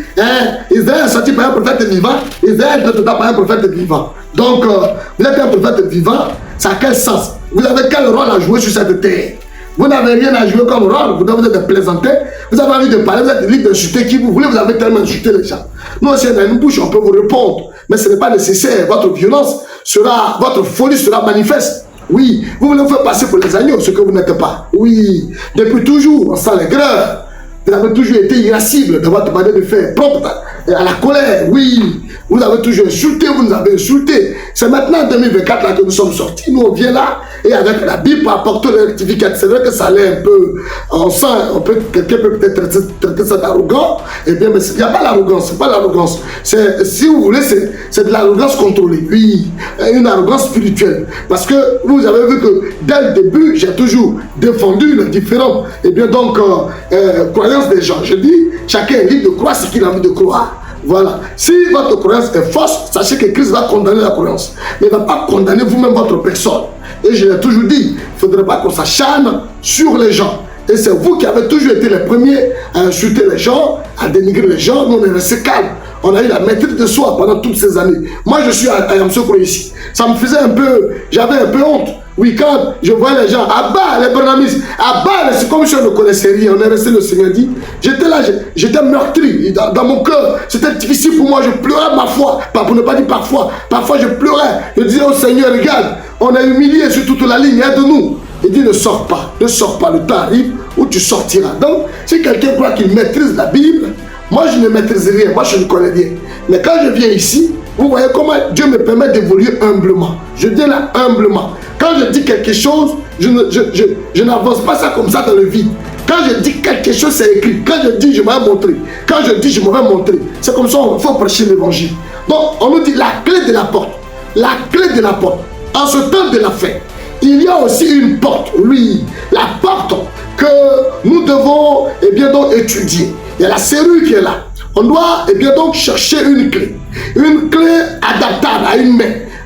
Israël est sorti par un prophète vivant, Israël est par un prophète vivant. Donc, vous êtes un prophète vivant, ça a quel sens? Vous avez quel rôle à jouer sur cette terre? Vous n'avez rien à jouer comme rôle, vous êtes des plaisantins, vous avez envie de parler, vous êtes libre d'insulter qui vous voulez, vous avez tellement insulté les gens. Nous aussi, on a une bouche, on peut vous répondre, mais ce n'est pas nécessaire. Votre violence sera, votre folie sera manifeste. Oui, vous voulez vous faire passer pour les agneaux, ce que vous n'êtes pas. Oui, depuis toujours, on sent l'aigreur. Vous avez toujours été irascible dans votre manière de faire, propre à la colère, oui. Vous avez toujours insulté, vous nous avez insulté. C'est maintenant en 2024 là que nous sommes sortis. Nous, on vient là et avec la Bible pour apporter le rectificatif. C'est vrai que ça allait un peu, on sent, quelqu'un peut peut-être traiter ça d'arrogant. Eh bien, mais il n'y a pas l'arrogance, c'est pas l'arrogance. Si vous voulez, c'est de l'arrogance contrôlée. Oui, une arrogance spirituelle. Parce que vous avez vu que dès le début, j'ai toujours défendu les différentes, eh bien donc, croyances des gens. Je dis, chacun est libre de croire ce qu'il a envie de croire. Voilà. Si votre croyance est fausse, sachez que Christ va condamner la croyance. Mais il ne va pas condamner vous-même votre personne. Et je l'ai toujours dit, il ne faudrait pas qu'on s'acharne sur les gens. Et c'est vous qui avez toujours été les premiers à insulter les gens, à dénigrer les gens. Nous, on est resté calme. On a eu la maîtrise de soi pendant toutes ces années. Moi, je suis à Yamsoukro ici. Ça me faisait un peu, j'avais un peu honte. Oui, quand je voyais les gens, à bas les Bernamis, à bas, c'est comme si on ne connaissait rien. On est resté, le Seigneur dit. J'étais là, j'étais meurtri. Dans mon cœur, c'était difficile pour moi. Je pleurais ma foi. Pas pour ne pas dire parfois. Parfois, je pleurais. Je disais au Seigneur, regarde, on a humilié sur toute la ligne, aide-nous. Il dit, ne sors pas. Le temps arrive où tu sortiras. Donc, si quelqu'un croit qu'il maîtrise la Bible, moi, je ne maîtrise rien. Moi, je ne connais rien. Mais quand je viens ici, vous voyez comment Dieu me permet d'évoluer humblement. Je viens là humblement. Quand je dis quelque chose, je n'avance pas ça comme ça dans le vide. Quand je dis quelque chose, c'est écrit. Quand je dis, je vais montrer. Quand je dis, je vais montrer. C'est comme ça qu'il faut prêcher l'évangile. Donc, on nous dit la clé de la porte. La clé de la porte. En ce temps de la fin, il y a aussi une porte. Oui, la porte que nous devons, eh bien donc, étudier. Il y a la serrure qui est là. On doit, eh bien donc, chercher une clé. Une clé adaptable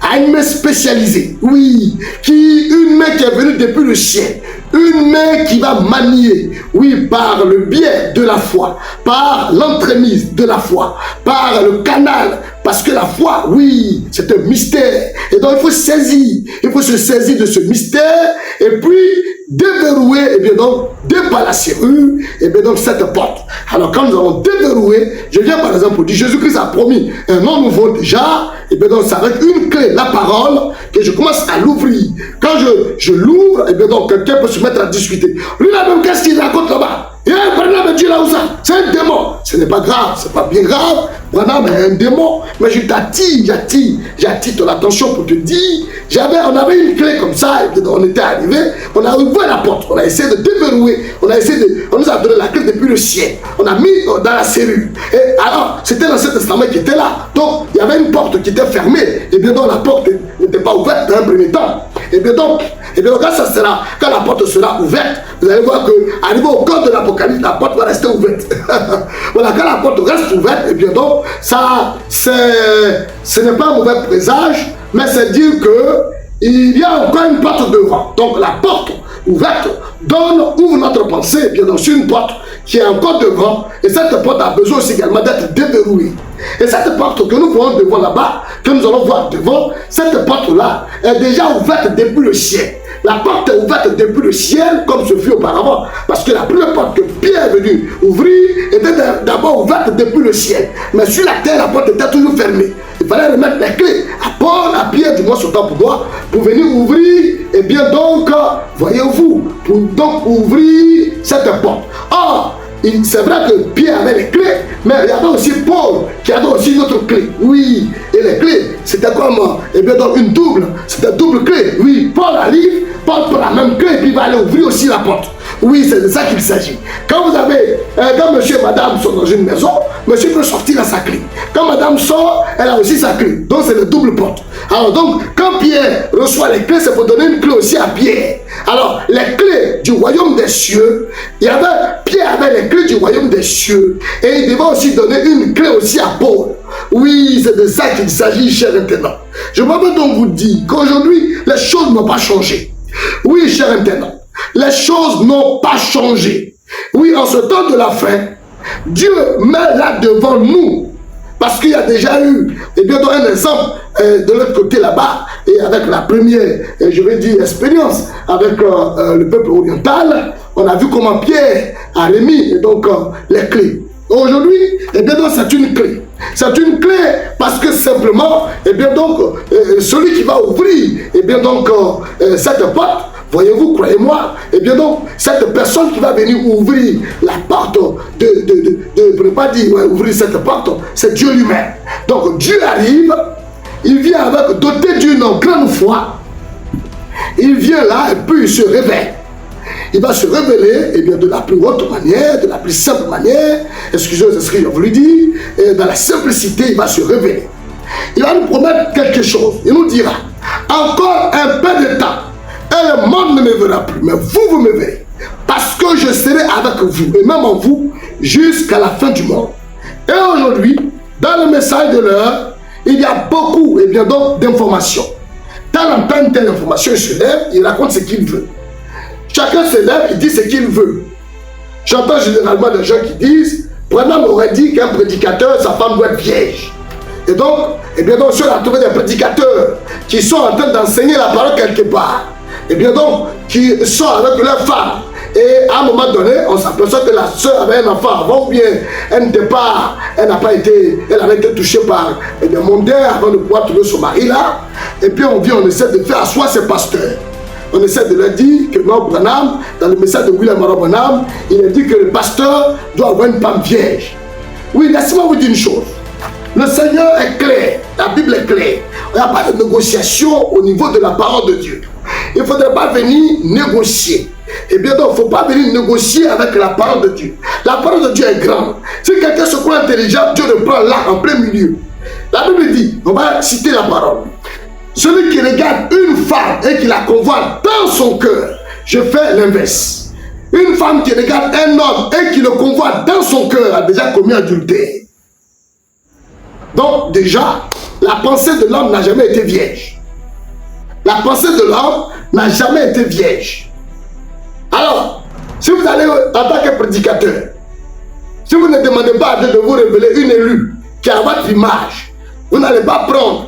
à une main spécialisée. Oui, une main qui est venue depuis le ciel. Une main qui va manier, oui, par le biais de la foi, par l'entremise de la foi, par le canal, parce que la foi, oui, c'est un mystère. Et donc, il faut se saisir de ce mystère, et puis déverrouiller, et bien donc, par la serrure, et bien donc, cette porte. Alors, quand nous avons déverrouillé, je viens par exemple dire, Jésus-Christ a promis un nom nouveau déjà, et bien donc, c'est avec une clé, la parole, que je commence à l'ouvrir. Quand je l'ouvre, et bien donc, quelqu'un peut se mettre à discuter. Lui là-même, qu'est-ce qu'il raconte là-bas? Branham dit là où ça? C'est un démon. Ce n'est pas grave, c'est pas bien grave. Branham est un démon. Mais je j'attire ton attention pour te dire, on avait une clé comme ça, et on était arrivé, on a ouvert la porte, on a essayé de déverrouiller, on nous a donné la clé depuis le ciel, on a mis dans la serrure. Et alors, c'était l'Ancien Testament qui était là. Donc, il y avait une porte qui était fermée, et bien donc la porte n'était pas ouverte dans un premier temps. Et bien donc, quand la porte sera ouverte, vous allez voir que, arrivé au code de l'Apocalypse, la porte va rester ouverte. Voilà, quand la porte reste ouverte, et bien donc, ce n'est pas un mauvais présage, mais c'est dire que il y a encore une porte devant. Donc la porte ouverte ouvre notre pensée, bien donc sur une porte qui est encore devant, et cette porte a besoin aussi également d'être déverrouillée. Et cette porte que nous voyons devant là-bas, que nous allons voir devant, cette porte-là est déjà ouverte depuis le ciel. La porte est ouverte depuis le ciel, comme ce fut auparavant. Parce que la première porte que Pierre est venu ouvrir était d'abord ouverte depuis le ciel. Mais sur la terre, la porte était toujours fermée. Il fallait remettre les clés à Paul, à Pierre, du moins sur temps pour moi, pour venir ouvrir. Et bien donc, voyez-vous, pour donc ouvrir cette porte. Or, c'est vrai que Pierre avait les clés, mais il y avait aussi Paul qui avait aussi une autre clé. Oui, et les clés, c'était comme, eh bien donc c'était double clé. Oui, Paul arrive, Paul prend la même clé et puis il va aller ouvrir aussi la porte. Oui, c'est de ça qu'il s'agit. Quand monsieur et madame sont dans une maison, monsieur peut sortir à sa clé. Quand madame sort, elle a aussi sa clé. Donc c'est le double porte. Alors donc, quand Pierre reçoit les clés, c'est pour donner une clé aussi à Pierre. Alors, les clés du royaume des cieux, Pierre avait les clés du royaume des cieux. Et il devait aussi donner une clé aussi à Paul. Oui, c'est de ça qu'il s'agit, chers internautes. Je veux donc vous dire qu'aujourd'hui, les choses n'ont pas changé. Oui, chers internautes, les choses n'ont pas changé. Oui, en ce temps de la fin, Dieu met là devant nous. Parce qu'il y a déjà eu, et bien un exemple de l'autre côté là-bas, et avec la première, je vais dire, expérience avec le peuple oriental, on a vu comment Pierre a remis donc les clés. Aujourd'hui, et bien donc c'est une clé. C'est une clé parce que simplement, et bien donc, celui qui va ouvrir, et bien donc, cette porte, Voyez-vous, croyez-moi, et bien donc, cette personne qui va venir ouvrir la porte je ne pas dire ouvrir cette porte, c'est Dieu lui-même. Donc Dieu arrive, il vient avec doté d'une grande foi, il vient là et puis il se révèle. Il va se révéler et bien, de la plus haute manière, de la plus simple manière, excusez-moi ce que j'ai voulu dire, et dans la simplicité, il va se révéler. Il va nous promettre quelque chose, il nous dira, encore un peu de temps, et le monde ne me verra plus, mais vous me verrez, parce que je serai avec vous, et même en vous, jusqu'à la fin du monde. Et aujourd'hui, dans le message de l'heure, il y a beaucoup, et bien donc, d'informations. Tel entend telle information, il se lève, il raconte ce qu'il veut. Chacun se lève, il dit ce qu'il veut. J'entends généralement des gens qui disent, Branham aurait dit qu'un prédicateur, sa femme doit être vierge. Et donc, eh bien donc, si on a trouvé des prédicateurs qui sont en train d'enseigner la parole quelque part, et bien donc, qui sont avec leur femme, et à un moment donné, on s'aperçoit que la soeur avait un enfant avant, ou bien elle n'était pas, elle avait été touchée par des mondains avant de pouvoir trouver son mari là, et puis on vient, on essaie de faire asseoir ces pasteurs. On essaie de leur dire que non, Branham, dans le message de William Morrow Branham, il a dit que le pasteur doit avoir une femme vierge. Oui, laissez-moi vous dire une chose. Le Seigneur est clair, la Bible est claire. Il n'y a pas de négociation au niveau de la parole de Dieu. Il ne faudrait pas venir négocier. Eh bien donc, il ne faut pas venir négocier avec la parole de Dieu. La parole de Dieu est grande. Si quelqu'un se croit intelligent, Dieu le prend là, en plein milieu. La Bible dit, on va citer la parole. Celui qui regarde une femme et qui la convoite dans son cœur, je fais l'inverse. Une femme qui regarde un homme et qui le convoite dans son cœur a déjà commis adultère. Donc déjà, la pensée de l'homme n'a jamais été vierge. La pensée de l'homme n'a jamais été vierge. Alors, si vous allez en tant que prédicateur, si vous ne demandez pas à Dieu de vous révéler une élue qui a votre image, vous n'allez pas prendre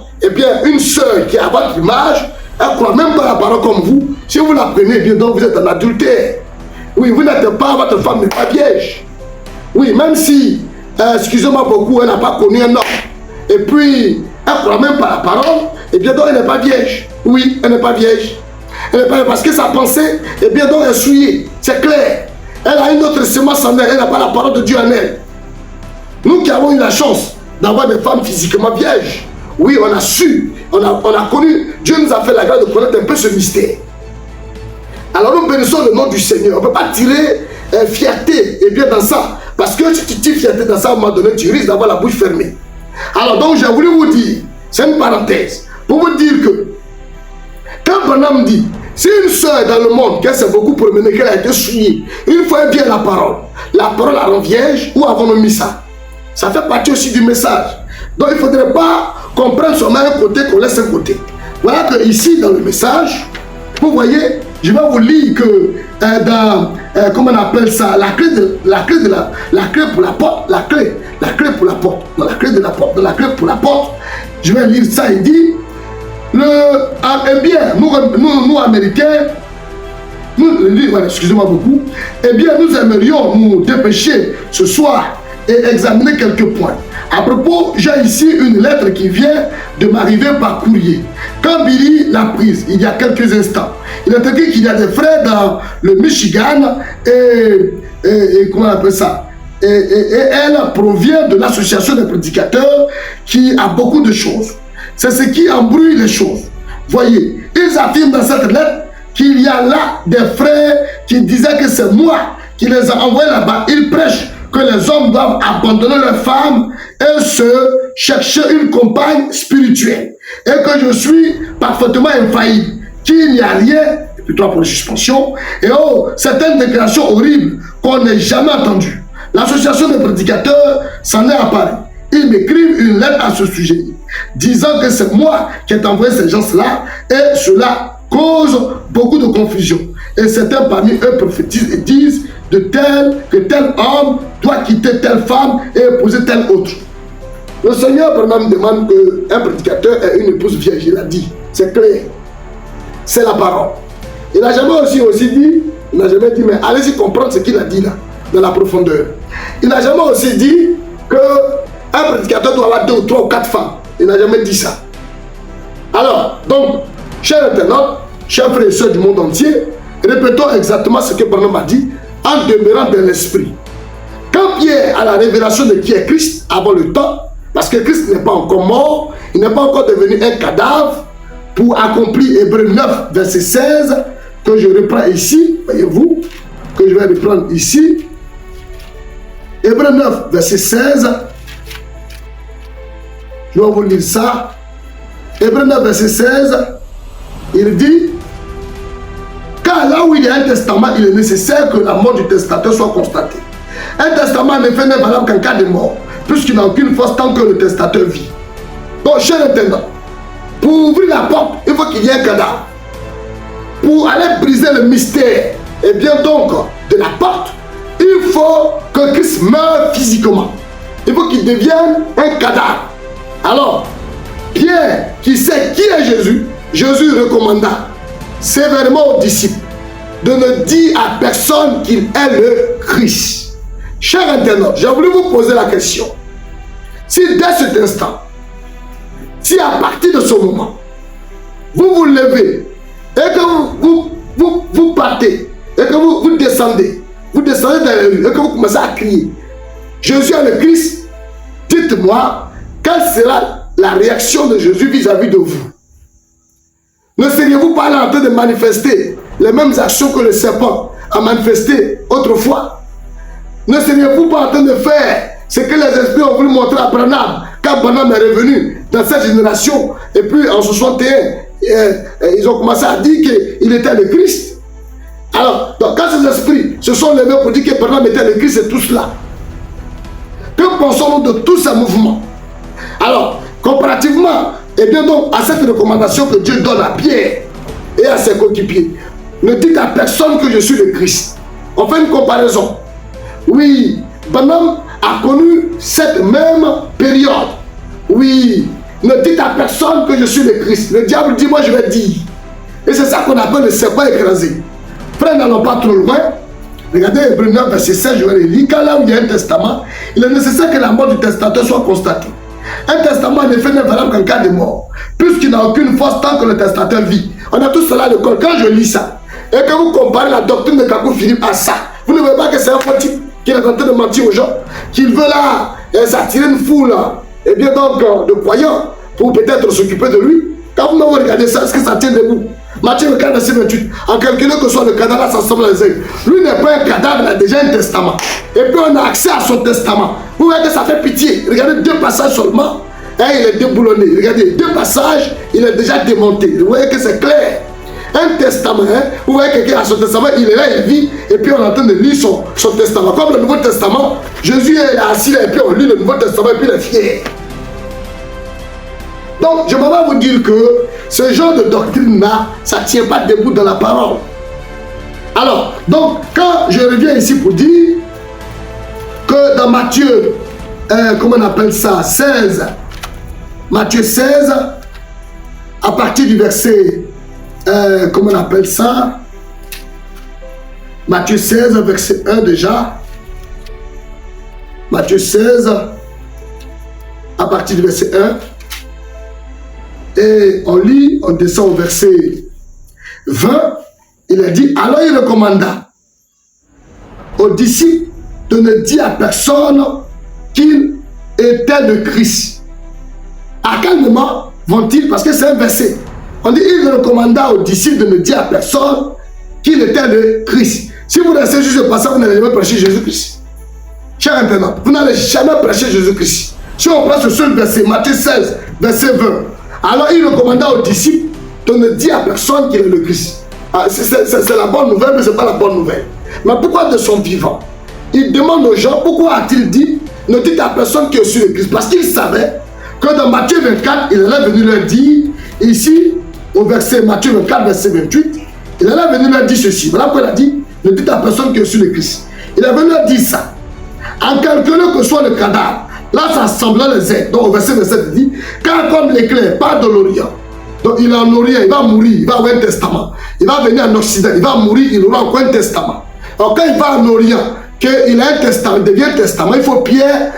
une sœur qui a votre image, elle ne croit même pas la parole comme vous. Si vous la prenez, bien donc vous êtes en adultère. Oui, vous n'êtes pas, votre femme n'est pas vierge. Oui, même si, excusez-moi beaucoup, elle n'a pas connu un homme, et puis elle ne croit même pas la parole, et bien donc elle n'est pas vierge. Oui, elle n'est pas vierge. Elle n'est pas vierge parce que sa pensée, et bien donc elle est souillée, c'est clair. Elle a une autre semence en elle, elle n'a pas la parole de Dieu en elle. Nous qui avons eu la chance d'avoir des femmes physiquement vierges, oui, on a su, on a connu, Dieu nous a fait la grâce de connaître un peu ce mystère. Alors nous bénissons le nom du Seigneur. On ne peut pas tirer fierté et bien dans ça. Parce que si tu tires fierté dans ça, à un moment donné, tu risques d'avoir la bouche fermée. Alors donc j'ai voulu vous dire, c'est une parenthèse, pour vous dire que quand Branham dit, si une soeur est dans le monde, qu'elle s'est beaucoup promenée, qu'elle a été souillée, une fois elle vient la parole la rend vierge, où avons-nous mis ça? Ça fait partie aussi du message. Donc il ne faudrait pas qu'on prenne seulement un côté, qu'on laisse un côté. Voilà que ici dans le message, vous voyez, je vais vous lire que dans, comment on appelle ça, la clé pour la porte, la clé pour la porte, dans la clé de la porte, dans la clé pour la porte, je vais lire ça, il dit, eh bien, nous Américains, excusez-moi beaucoup, eh bien nous aimerions nous dépêcher ce soir et examiner quelques points. À propos, j'ai ici une lettre qui vient de m'arriver par courrier. Quand Billy l'a prise, il y a quelques instants, il a dit qu'il y a des frères dans le Michigan et comment on appelle ça? Et elle provient de l'association des prédicateurs qui a beaucoup de choses. C'est ce qui embrouille les choses. Voyez, ils affirment dans cette lettre qu'il y a là des frères qui disaient que c'est moi qui les a envoyés là-bas. Ils prêchent que les hommes doivent abandonner leurs femmes et se chercher une compagne spirituelle. Et que je suis parfaitement infaillible, qu'il n'y a rien, et puis toi pour les suspensions, et oh, certaines déclarations horribles qu'on n'ait jamais entendues. L'association des prédicateurs s'en est apparue. Ils m'écrivent une lettre à ce sujet, disant que c'est moi qui ai envoyé ces gens-là, et cela cause beaucoup de confusion. Et certains parmi eux prophétisent et disent que tel homme doit quitter telle femme et épouser telle autre. Le Seigneur Branham demande qu'un prédicateur ait une épouse vierge, il a dit, c'est clair, c'est la parole. Il n'a jamais aussi dit, il n'a jamais dit, mais allez-y comprendre ce qu'il a dit là, dans la profondeur. Il n'a jamais aussi dit qu'un prédicateur doit avoir 2 ou 3 ou 4 femmes. Il n'a jamais dit ça. Alors, donc, chers internautes, chers frères et sœurs du monde entier, répétons exactement ce que Branham a dit en demeurant dans l'esprit. Quand Pierre a la révélation de qui est Christ avant le temps, parce que Christ n'est pas encore mort, il n'est pas encore devenu un cadavre, pour accomplir Hébreux 9, verset 16, que je reprends ici, voyez-vous, que je vais reprendre ici. Hébreux 9, verset 16, je vais vous lire ça. Hébreux 9, verset 16, il dit, car là où il y a un testament, il est nécessaire que la mort du testateur soit constatée. Un testament en effet n'est valable qu'en cas de mort, puisqu'il n'a aucune force tant que le testateur vit. Donc, cher intendant, pour ouvrir la porte, il faut qu'il y ait un cadavre. Pour aller briser le mystère, et bien donc, de la porte, il faut que Christ meure physiquement. Il faut qu'il devienne un cadavre. Alors, Pierre, qui sait qui est Jésus, Jésus recommanda sévèrement aux disciples de ne dire à personne qu'il est le Christ. Cher internaute, j'ai voulu vous poser la question. Si dès cet instant, si à partir de ce moment, vous vous levez et que vous partez et que vous descendez dans les rues et que vous commencez à crier Jésus est le Christ, dites-moi quelle sera la réaction de Jésus vis-à-vis de vous. Ne seriez-vous pas là en train de manifester les mêmes actions que le serpent a manifesté autrefois? Ne seriez-vous pas en train de faire ce que les esprits ont voulu montrer à Branham quand Branham est revenu dans cette génération? Et puis en 61, ils ont commencé à dire qu'il était le Christ. Alors, donc, quand ces esprits se sont levés pour dire que Branham était le Christ et tout cela, que pensons-nous de tous ces mouvements? Alors, comparativement, et bien donc à cette recommandation que Dieu donne à Pierre et à ses coéquipiers, ne dites à personne que je suis le Christ. On fait une comparaison. Oui, Branham a connu cette même période. Oui, ne dites à personne que je suis le Christ. Le diable dit, moi je vais dire. Et c'est ça qu'on appelle le serpent écrasé. Frère, n'allons pas trop loin. Regardez Hébreux 9, verset 16, je vais le lire. Quand là où il y a un testament, il est nécessaire que la mort du testateur soit constatée. Un testament, en effet, n'est valable qu'en cas de mort, puisqu'il n'a aucune force tant que le testateur vit. On a tout cela à l'école. Quand je lis ça, et que vous comparez la doctrine de Kakou Philippe à ça, vous ne voyez pas que c'est un faux type qui est en train de mentir aux gens, qu'il veut là s'attirer une foule, et bien donc de croyants, pour peut-être s'occuper de lui. Quand vous regardez ça, est-ce que ça tient debout? Matthieu 24, verset 28, en calculant que soit le cadavre, ça semble les aigles. Lui n'est pas un cadavre, il a déjà un testament. Et puis on a accès à son testament. Vous voyez que ça fait pitié. Regardez 2 passages seulement, et il est déboulonné. Regardez 2 passages, il est déjà démonté. Vous voyez que c'est clair. Un testament, vous voyez quelqu'un a son testament, il est là, il vit, et puis on est en train de lire son testament. Comme le Nouveau Testament, Jésus est assis là, et puis on lit le Nouveau Testament, et puis il est fier. Donc, je vais vous dire que ce genre de doctrine-là, ça ne tient pas debout dans la parole. Alors, donc, quand je reviens ici pour dire que dans Matthieu, comment on appelle ça, 16, Matthieu 16, à partir du verset, comment on appelle ça, Matthieu 16, verset 1 déjà, Matthieu 16, à partir du verset 1, et on lit, on descend au verset 20, il a dit, alors il recommanda aux disciples de ne dire à personne qu'il était le Christ. À quel moment vont-ils, parce que c'est un verset, on dit, il recommanda aux disciples de ne dire à personne qu'il était le Christ. Si vous restez juste par ça, vous n'allez jamais prêcher Jésus-Christ. Cher internaute, vous n'allez jamais prêcher Jésus-Christ. Si on prend ce seul verset, Matthieu 16, verset 20, alors il recommanda aux disciples de ne dire à personne qu'il est le Christ. Ah, c'est la bonne nouvelle, mais ce n'est pas la bonne nouvelle. Mais pourquoi de son vivant? Il demande aux gens, pourquoi a-t-il dit, ne dites à personne que je suis le Christ? Parce qu'il savait que dans Matthieu 24, il allait venir leur dire, ici, au verset Matthieu 24, verset 28, il allait venir leur dire ceci. Voilà pourquoi il a dit, ne dites à personne que je suis le Christ. Il est venu leur dire ça. En calculant que soit le cadavre, là, ça semblait les aides. Donc, au verset 27, il dit, car comme l'éclair part de l'Orient, donc il est en Orient, il va mourir, il va avoir un testament. Il va venir en Occident, il va mourir, il aura encore un testament. Alors, quand il va en Orient, qu'il a un testament, il devient un testament, il faut pierre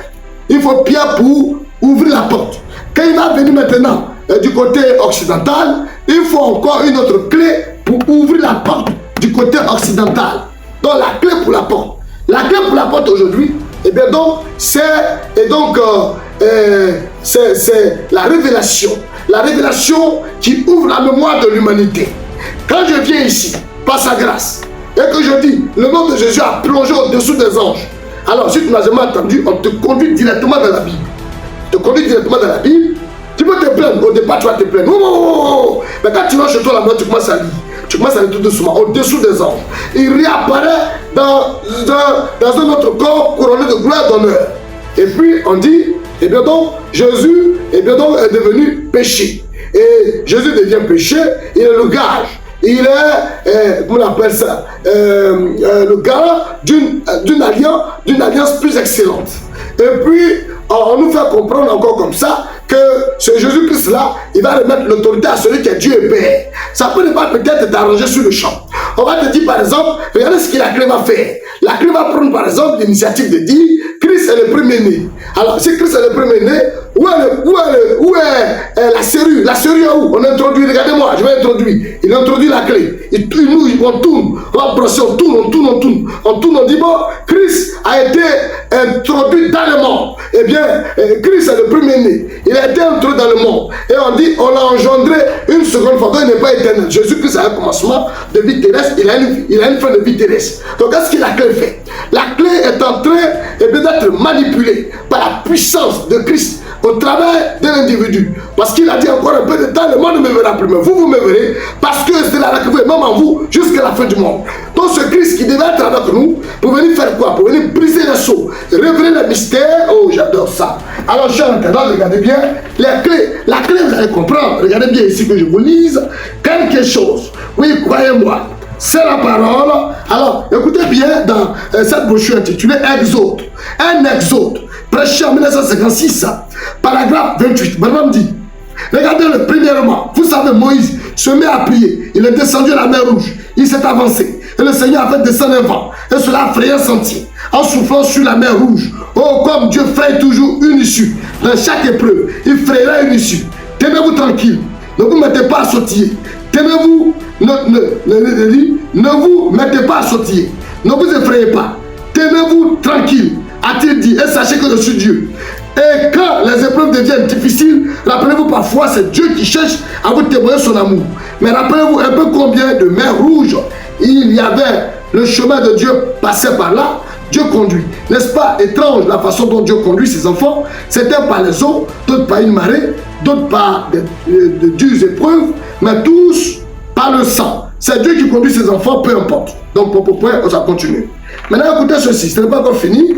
pour ouvrir la porte. Quand il va venir maintenant du côté occidental, il faut encore une autre clé pour ouvrir la porte du côté occidental. Donc la clé pour la porte. La clé pour la porte aujourd'hui, eh bien donc, c'est la révélation. La révélation qui ouvre la mémoire de l'humanité. Quand je viens ici, par sa grâce, et que je dis, le nom de Jésus a plongé au-dessous des anges. Alors, si tu n'as jamais entendu, on te conduit directement dans la Bible. On te conduit directement dans la Bible. Tu peux te plaindre, au départ tu vas te plaindre. Oh. Mais quand tu vas chez toi là-bas, tu commences à lire. Tu commences à lire tout doucement, au-dessous des anges. Il réapparaît dans un autre corps couronné de gloire et d'honneur. Et puis on dit, eh bien donc, Jésus est devenu péché. Et Jésus devient péché, il est le gage. Il est, comment on appelle ça, le gage d'une alliance plus excellente. Et puis, on nous fait comprendre encore comme ça que ce Jésus-Christ-là, il va remettre l'autorité à celui qui est Dieu et Père. Ça peut ne pas peut-être t'arranger sur le champ. On va te dire par exemple, regardez ce que la clé va faire. La clé va prendre par exemple l'initiative de dire, Christ est le premier-né. Alors, si Christ est le premier-né, où est la serrure? La serrure est où? On introduit, regardez-moi, je vais introduire. Il introduit la clé. On tourne, on va brosser, on tourne, on dit bon, Christ a été introduit dans le monde. Eh bien, Christ est le premier-né. Il a été introduit dans le monde. Et on dit, on l'a engendré une seconde fois. Donc il n'est pas éternel. Jésus-Christ a un commencement de vie terrestre, il a une fin de vie terrestre. Donc qu'est-ce que la clé fait? La clé est en train d'être manipulée par la puissance de Christ au travers de l'individu. Parce qu'il a dit encore un peu de temps, le monde ne me verra plus, mais vous me verrez, parce que c'est là que vous êtes, même en vous, jusqu'à la fin du monde. Donc ce Christ qui devait être avec nous, pour venir faire quoi? Pour venir briser les sceaux, révéler les mystères. Oh, j'adore ça. Alors, chers internautes, regardez bien, les clés. La clé, vous allez comprendre. Regardez bien ici que je vous lise quelque chose. Oui, croyez-moi. C'est la parole. Alors, écoutez bien dans cette brochure intitulée Exode. Un exode, prêché en 1956, paragraphe 28. Madame dit, regardez-le, premièrement, vous savez, Moïse se met à prier. Il est descendu à la mer Rouge. Il s'est avancé. Et le Seigneur a fait descendre un vent. Et cela a frayé un sentier. En soufflant sur la mer Rouge. Oh, comme Dieu fraye toujours une issue. Dans chaque épreuve, il frayera une issue. Tenez-vous tranquille. Ne vous mettez pas à sautiller. Tenez-vous, ne vous mettez pas à sautiller. Ne vous effrayez pas. Tenez-vous tranquille, a-t-il dit, et sachez que je suis Dieu. Et quand les épreuves deviennent difficiles, rappelez-vous parfois, c'est Dieu qui cherche à vous témoigner son amour. Mais rappelez-vous un peu combien de mers rouges il y avait. Le chemin de Dieu passait par là. Dieu conduit. N'est-ce pas étrange la façon dont Dieu conduit ses enfants? C'était par les eaux, d'autres par une marée, d'autres par de dures épreuves, mais tous par le sang. C'est Dieu qui conduit ses enfants, peu importe. Donc, pour point, ça continue. Maintenant, écoutez ceci, ce n'est pas encore fini.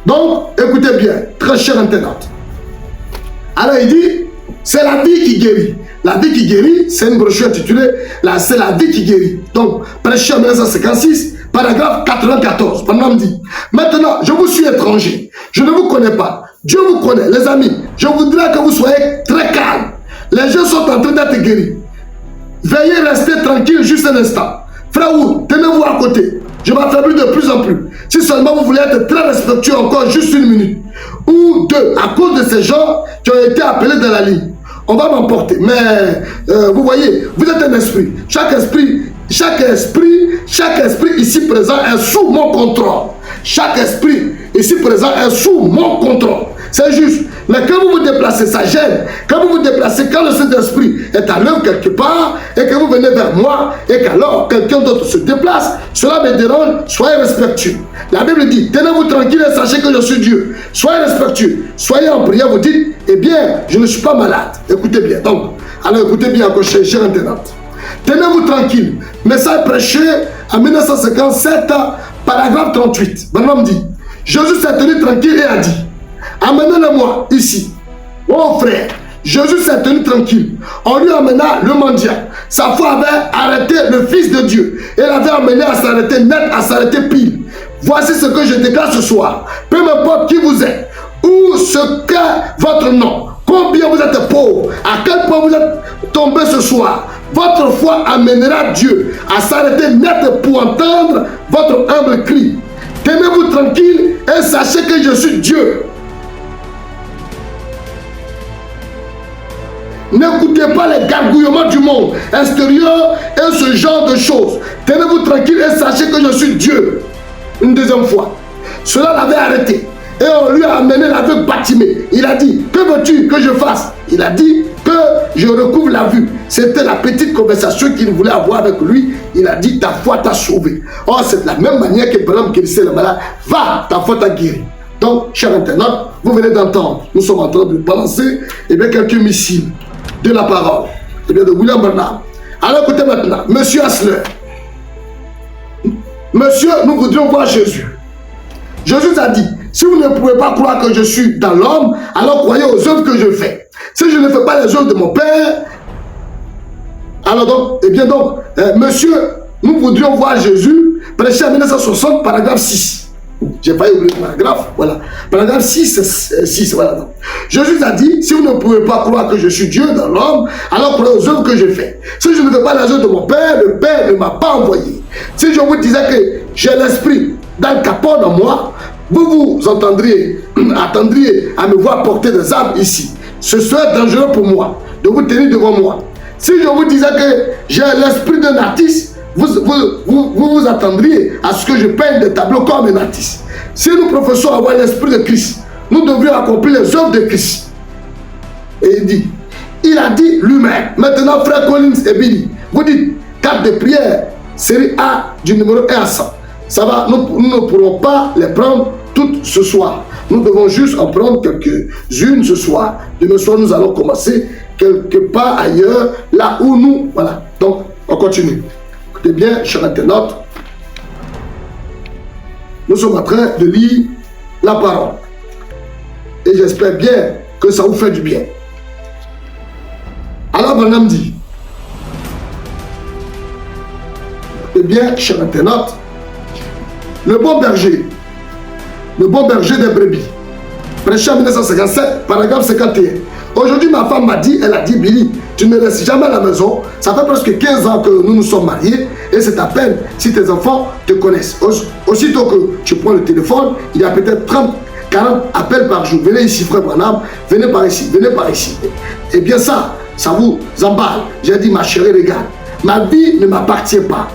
Donc, écoutez bien, très cher internaute. Alors, il dit, c'est la vie qui guérit. La vie qui guérit, c'est une brochure intitulée c'est la vie qui guérit. Donc, prêché en 1956, paragraphe 94. Pendant dit, maintenant, je vous suis étranger. Je ne vous connais pas. Dieu vous connaît. Les amis, je voudrais que vous soyez très calmes. Les gens sont en train d'être guéris. Veuillez rester tranquille juste un instant. Frère Wood, tenez-vous à côté. Je m'affaiblis de plus en plus. Si seulement vous voulez être très respectueux encore juste une minute ou deux, à cause de ces gens qui ont été appelés dans la ligne, on va m'emporter. Mais vous voyez, vous êtes un esprit. Chaque esprit ici présent est sous mon contrôle. Chaque esprit ici présent est sous mon contrôle. C'est juste. Mais quand vous vous déplacez, ça gêne. Quand vous vous déplacez, quand le Saint-Esprit est à l'œuvre quelque part, et que vous venez vers moi, et qu'alors quelqu'un d'autre se déplace, cela me dérange, soyez respectueux. La Bible dit, tenez-vous tranquille et sachez que je suis Dieu. Soyez respectueux. Soyez en prière, vous dites, eh bien, je ne suis pas malade. Écoutez bien. Donc, alors écoutez bien encore, cher internaute. Tenez-vous tranquille. Message prêché en 1957, paragraphe 38. Madame dit, Jésus s'est tenu tranquille et a dit, amenez-le-moi ici. Oh frère, Jésus s'est tenu tranquille. On lui amena le mendiant. Sa foi avait arrêté le Fils de Dieu. Et l'avait amené à s'arrêter net, à s'arrêter pile. Voici ce que je déclare ce soir. Peu importe qui vous êtes, ou ce qu'est votre nom, combien vous êtes pauvre, à quel point vous êtes tombé ce soir, votre foi amènera Dieu à s'arrêter net pour entendre votre humble cri. Tenez-vous tranquille et sachez que je suis Dieu. N'écoutez pas les gargouillements du monde extérieur et ce genre de choses. Tenez-vous tranquille et sachez que je suis Dieu. Une deuxième fois. Cela l'avait arrêté. Et on lui a amené l'aveugle Bartimée. Il a dit, que veux-tu que je fasse? Il a dit que je recouvre la vue. C'était la petite conversation qu'il voulait avoir avec lui. Il a dit, ta foi t'a sauvé. Or, c'est de la même manière que Branham guérissait le malade. Va, ta foi t'a guéri. Donc, chers internautes, vous venez d'entendre, nous sommes en train de balancer quelques missiles de la parole, de William Branham. Alors écoutez maintenant, Monsieur Hassler. Monsieur, nous voudrions voir Jésus. Jésus a dit, si vous ne pouvez pas croire que je suis dans l'homme, alors croyez aux œuvres que je fais. Si je ne fais pas les œuvres de mon Père, alors donc, monsieur, nous voudrions voir Jésus, prêché en 1960, paragraphe 6. J'ai pas oublié le paragraphe, voilà. Paragraphe 6, voilà. Donc. Jésus a dit, si vous ne pouvez pas croire que je suis Dieu dans l'homme, alors croyez aux œuvres que je fais. Si je ne fais pas les œuvres de mon Père, le Père ne m'a pas envoyé. Si je vous disais que j'ai l'esprit dans le capot en moi, vous attendriez à me voir porter des armes ici. Ce serait dangereux pour moi de vous tenir devant moi. Si je vous disais que j'ai l'esprit d'un artiste, vous attendriez à ce que je peigne des tableaux comme un artiste. Si nous professons avoir l'esprit de Christ, nous devrions accomplir les œuvres de Christ. Et il a dit lui-même. Maintenant, frère Collins et Billy, vous dites 4 de prière, série A du numéro 1 à 100. Ça va, nous ne pourrons pas les prendre toutes ce soir. Nous devons juste en prendre quelques-unes ce soir. Demain soir, nous allons commencer quelque part ailleurs, là où nous... Voilà, donc on continue. Écoutez bien, chers internautes, nous sommes en train de lire la parole. Et j'espère bien que ça vous fait du bien. Alors, Branham dit, écoutez bien, chers internautes, le bon berger des brebis, prêché en 1957, paragraphe 51. Aujourd'hui, ma femme m'a dit, elle a dit, Billy, tu ne restes jamais à la maison. Ça fait presque 15 ans que nous nous sommes mariés et c'est à peine si tes enfants te connaissent. Aussitôt que tu prends le téléphone, il y a peut-être 30, 40 appels par jour. Venez ici, frère Branham, venez par ici, venez par ici. Et bien ça vous emballe. J'ai dit, ma chérie, regarde, ma vie ne m'appartient pas.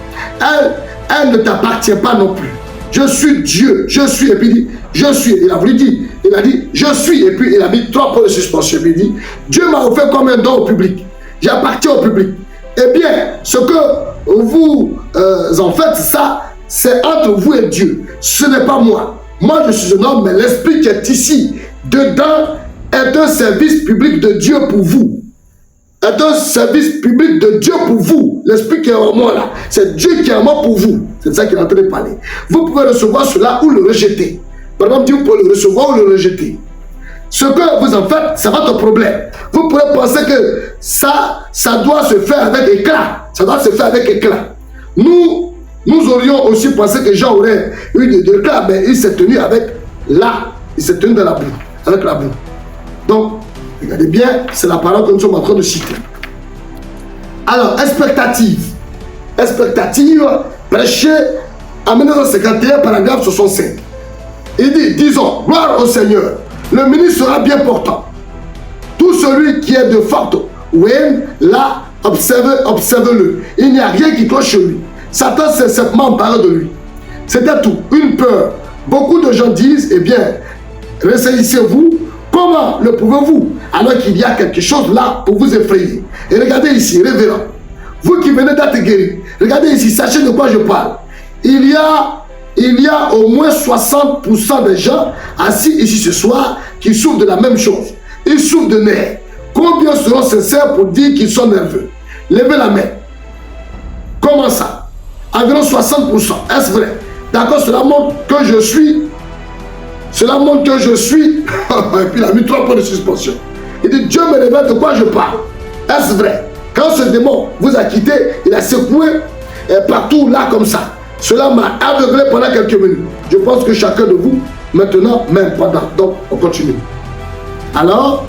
Elle ne t'appartient pas non plus. Je suis Dieu, je suis, et puis il dit, je suis. Il a voulu dire, il a dit, je suis, et puis il a mis 3 points de suspension. Il dit, Dieu m'a offert comme un don au public. J'appartiens au public. Eh bien, ce que vous en faites, ça, c'est entre vous et Dieu. Ce n'est pas moi. Moi, je suis un homme, mais l'esprit qui est ici, dedans, est un service public de Dieu pour vous. Est un service public de Dieu pour vous. L'esprit qui est en moi là, c'est Dieu qui est en moi pour vous. C'est ça qu'il est en train de parler. Vous pouvez recevoir cela ou le rejeter. Par exemple, vous pouvez le recevoir ou le rejeter. Ce que vous en faites, c'est votre problème. Vous pourrez penser que ça doit se faire avec éclat. Ça doit se faire avec éclat. Nous aurions aussi pensé que Jean aurait eu de l'éclat, mais il s'est tenu avec là. Il s'est tenu dans la boue, avec la boue. Donc, regardez bien, c'est la parole que nous sommes en train de citer. Alors, expectative. Expectative, prêché en 1951, paragraphe 65. Il dit, disons, gloire au Seigneur, le ministre sera bien portant. Tout celui qui est de forte ouïe, là, observe-le. Il n'y a rien qui cloche chez lui. Satan s'est simplement emparé de lui. C'était tout, une peur. Beaucoup de gens disent, eh bien, ressaisissez-vous. Comment le pouvez-vous? Alors qu'il y a quelque chose là pour vous effrayer. Et regardez ici, révérend. Vous qui venez d'être guéri, regardez ici, sachez de quoi je parle. Il y a au moins 60% des gens assis ici ce soir qui souffrent de la même chose. Ils souffrent de nerfs. Combien seront sincères pour dire qu'ils sont nerveux? Levez la main. Comment ça? Environ 60%. Est-ce vrai? D'accord, cela montre que je suis. Cela montre que je suis. Et puis il a mis 3 points de suspension. Il dit, Dieu me révèle de quoi je parle. Est-ce vrai? Quand ce démon vous a quitté, il a secoué partout là comme ça. Cela m'a aveuglé pendant quelques minutes. Je pense que chacun de vous, maintenant, même pendant. Donc, on continue. Alors,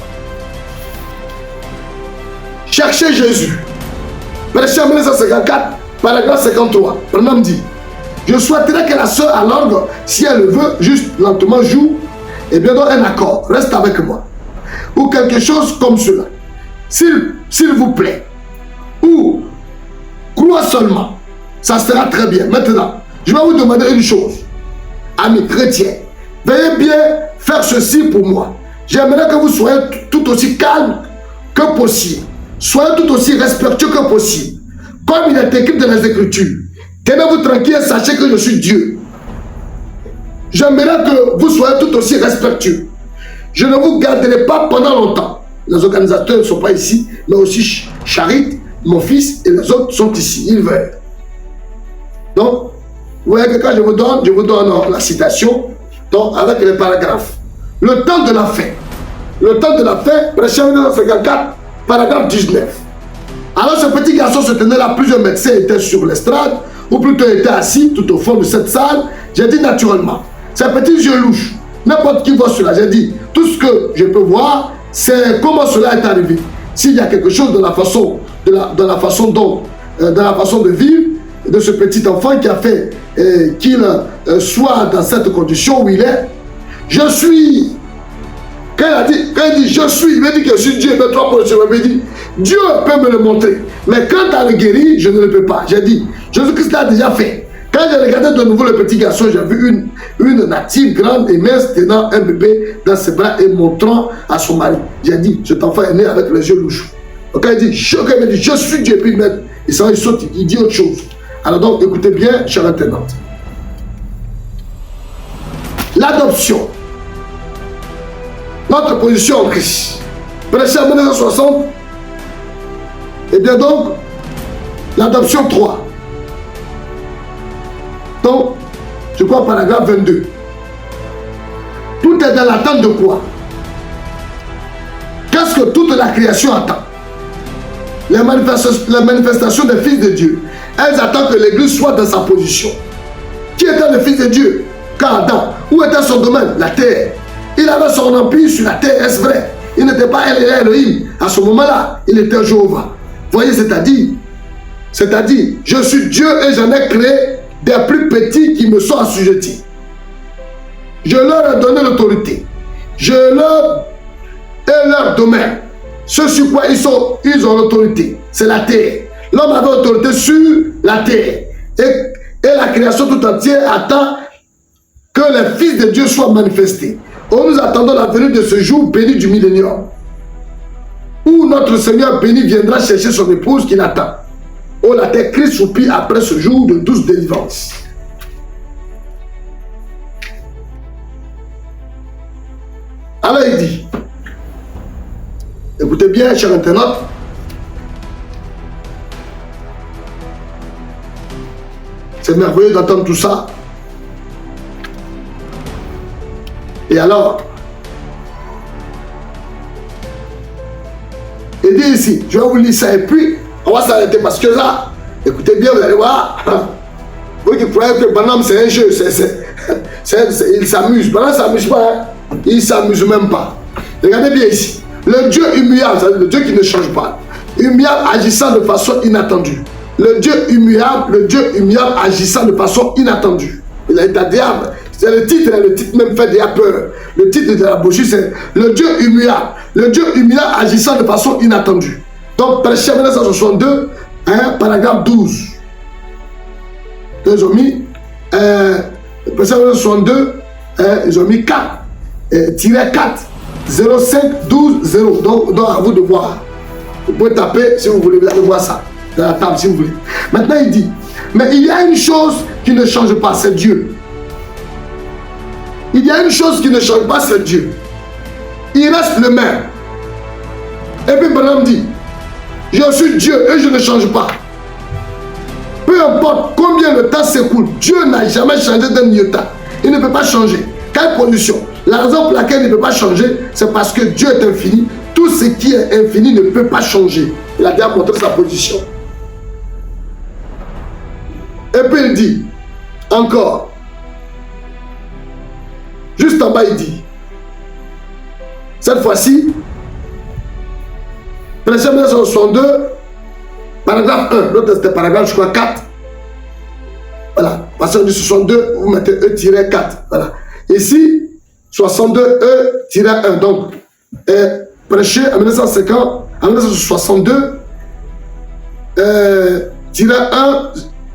cherchez Jésus. Prêché en 1954, paragraphe 53. Branham dit, je souhaiterais que la sœur à l'orgue, si elle le veut, juste lentement joue, et bien dans un accord, reste avec moi. Ou quelque chose comme cela. S'il s'il vous plaît. Ou, crois seulement. Ça sera très bien. Maintenant, je vais vous demander une chose. Amis chrétiens, veuillez bien faire ceci pour moi. J'aimerais que vous soyez tout aussi calme que possible. Soyez tout aussi respectueux que possible. Comme il est écrit dans les Écritures. Tenez-vous tranquille et sachez que je suis Dieu. J'aimerais que vous soyez tout aussi respectueux. Je ne vous garderai pas pendant longtemps. Les organisateurs ne sont pas ici, mais aussi Charit, mon fils et les autres sont ici. Ils veulent. Donc, vous voyez que quand je vous donne la citation, donc avec les paragraphes. Le temps de la fin. Le temps de la fin, prêché en 1954, paragraphe 19. Alors ce petit garçon se tenait là, plusieurs médecins étaient sur l'estrade, ou plutôt étaient assis tout au fond de cette salle. J'ai dit naturellement, ces petits yeux louches, n'importe qui voit cela. J'ai dit, tout ce que je peux voir, c'est comment cela est arrivé. S'il y a quelque chose dans la façon, dans la façon de vivre de ce petit enfant qui a fait qu'il soit dans cette condition où il est. Je suis. Quand il dit je suis, il me dit que je suis Dieu. Mais trois positions, il me dit Dieu peut me le montrer. Mais quant à le guérir, je ne le peux pas. J'ai dit Jésus-Christ l'a déjà fait. Quand j'ai regardé de nouveau le petit garçon, j'ai vu une native grande et mince tenant un bébé dans ses bras et montrant à son mari. J'ai dit cet enfant est né avec les yeux louches. Donc quand il dit je suis Dieu, puis il saute, il dit autre chose. Alors donc écoutez bien, chers internautes. L'adoption. Notre position en Christ. Prêché en 1960. Et bien donc, l'adoption 3. Donc, je crois paragraphe 22. Tout est dans l'attente de quoi? Qu'est-ce que toute la création attend? Les manifestations des fils de Dieu. Elles attendent que l'Église soit dans sa position. Qui était le fils de Dieu? Quand Adam, où était son domaine? La terre. Il avait son empire sur la terre, est-ce vrai? Il n'était pas Elohim. À ce moment-là, il était Jéhovah. Voyez, c'est-à-dire, je suis Dieu et j'en ai créé des plus petits qui me sont assujettis. Je leur ai donné l'autorité. Je leur ai leur domaine. Ce sur quoi ils ont l'autorité, c'est la terre. L'homme avait autorité sur la terre. Et la création tout entière attend que les fils de Dieu soient manifestés. Nous attendons la venue de ce jour béni du millénium, où notre Seigneur béni viendra chercher son épouse qu'il attend. Oh, la terre crie soupire après ce jour de douce délivrance. Alors il dit, écoutez bien, chers internautes, c'est merveilleux d'entendre tout ça. Et alors, il dit ici, je vais vous lire ça et puis on va s'arrêter parce que là, écoutez bien, vous allez voir. Vous qui croyez que Banam c'est un jeu, il s'amuse. Banam ne s'amuse pas, hein? Il ne s'amuse même pas. Regardez bien ici. Le Dieu immuable, c'est-à-dire le Dieu qui ne change pas, immuable agissant de façon inattendue. Le Dieu immuable agissant de façon inattendue. Il a été diable. C'est le titre même fait déjà peur. Le titre de la brochure, c'est le Dieu immuable. Le Dieu immuable agissant de façon inattendue. Donc, prêché en 1962, paragraphe 12. Ils ont mis, prêché en 1962, ils ont mis 4, -4, 05, 12, 0. Donc, à vous de voir. Vous pouvez taper si vous voulez, vous allez voir ça. Dans la table, si vous voulez. Maintenant, il dit, mais il y a une chose qui ne change pas, c'est Dieu. Il y a une chose qui ne change pas, c'est Dieu. Il reste le même. Et puis Branham dit, je suis Dieu et je ne change pas. Peu importe combien de temps s'écoule, Dieu n'a jamais changé d'un iota. Il ne peut pas changer. Quelle condition? La raison pour laquelle il ne peut pas changer, c'est parce que Dieu est infini. Tout ce qui est infini ne peut pas changer. Il a déjà montré sa position. Et puis il dit, encore, juste en bas il dit, cette fois-ci, prêché en 1962, paragraphe 1, l'autre c'était paragraphe je crois 4. Voilà, parce qu'on dit 62, vous mettez E-4. Voilà. Ici, 62 E-1. Donc, prêché en 1950, en 1962,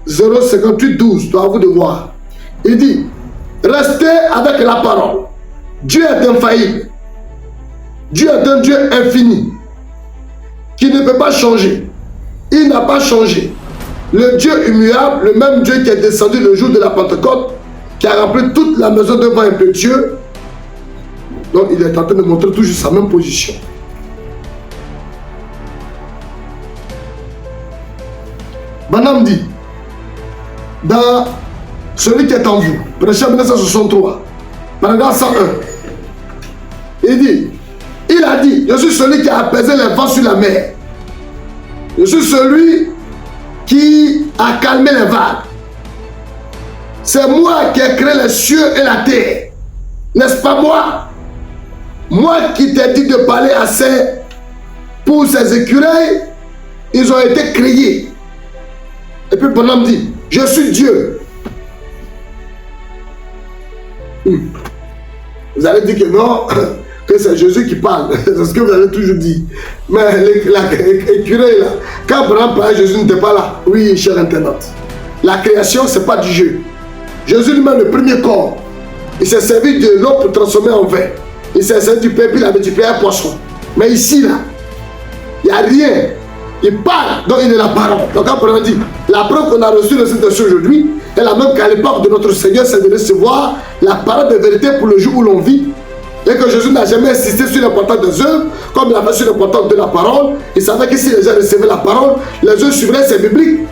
1-058-12, doit vous de voir. Il dit, restez avec la parole. Dieu est infaillible. Dieu est un Dieu infini, qui ne peut pas changer. Il n'a pas changé. Le Dieu immuable, le même Dieu qui est descendu le jour de la Pentecôte, qui a rempli toute la maison de vent impétueux. Donc il est en train de montrer toujours sa même position. Branham dit, dans celui qui est en vous, prêché en 1963, paragraphe 101, il a dit, je suis celui qui a apaisé les vents sur la mer. Je suis celui qui a calmé les vagues. C'est moi qui ai créé les cieux et la terre. N'est-ce pas moi? Moi qui t'ai dit de parler pour ces écureuils, ils ont été créés. Et puis Branham dit, je suis Dieu. Vous allez dire que non, que c'est Jésus qui parle. C'est ce que vous avez toujours dit. Mais l'écureuil là, quand Branham parlait, Jésus n'était pas là. Oui, cher internaute. La création, ce n'est pas du jeu. Jésus lui-même, le premier corps, il s'est servi de l'eau pour transformer en vin. Il s'est servi du pain, puis il a multiplié un poisson. Mais ici, là, il n'y a rien. Il parle, donc il est la parole. Donc quand on dit, la preuve qu'on a reçue de cette version aujourd'hui est la même qu'à l'époque de notre Seigneur, c'est de recevoir la parole de vérité pour le jour où l'on vit. Et que Jésus n'a jamais insisté sur l'importance des œuvres, comme il a fait sur l'importance de la parole. Il savait que si les gens recevaient la parole, les œuvres suivraient, c'est biblique.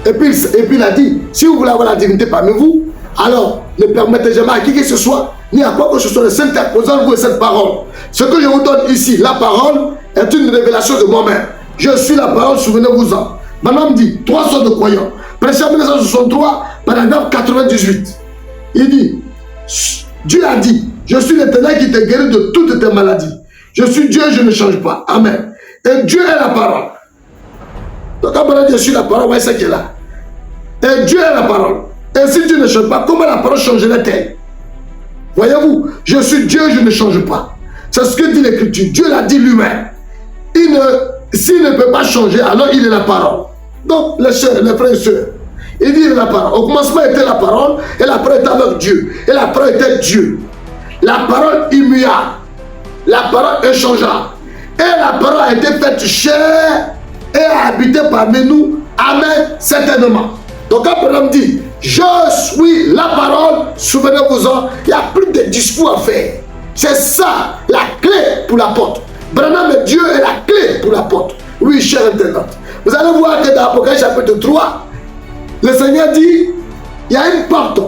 Et puis il a dit, si vous voulez avoir la dignité parmi vous, alors ne permettez jamais à qui que ce soit, ni à quoi que ce soit, de s'interposer vous et cette parole. Ce que je vous donne ici, la parole, est une révélation de moi-même. Je suis la parole, souvenez-vous-en. Madame dit, 3 sortes de croyants. Prêché en 1963, paragraphe 98. Il dit, Dieu a dit, je suis l'Éternel qui te guérit de toutes tes maladies. Je suis Dieu, je ne change pas. Amen. Et Dieu est la parole. Donc quand on dit je suis la parole, voyez ce qu'il est là. Et Dieu est la parole. Et si Dieu ne change pas, comment la parole changerait-elle? Voyez-vous, je suis Dieu, je ne change pas. C'est ce que dit l'Écriture. Dieu l'a dit lui-même. S'il ne peut pas changer, alors il est la parole. Donc, les frères et sœurs, il dit la parole. Au commencement était la parole, et la parole était avec Dieu. Et la parole était Dieu. La parole immuable. La parole inchangeable. Et la parole a été faite chair et a habité parmi nous. Amen, certainement. Donc quand Branham dit, je suis la parole, souvenez-vous-en, il n'y a plus de discours à faire. C'est ça, la clé pour la porte. Branham et Dieu est la clé pour la porte. Oui, cher internaute. Vous allez voir que dans Apocalypse chapitre 3, le Seigneur dit, il y a une porte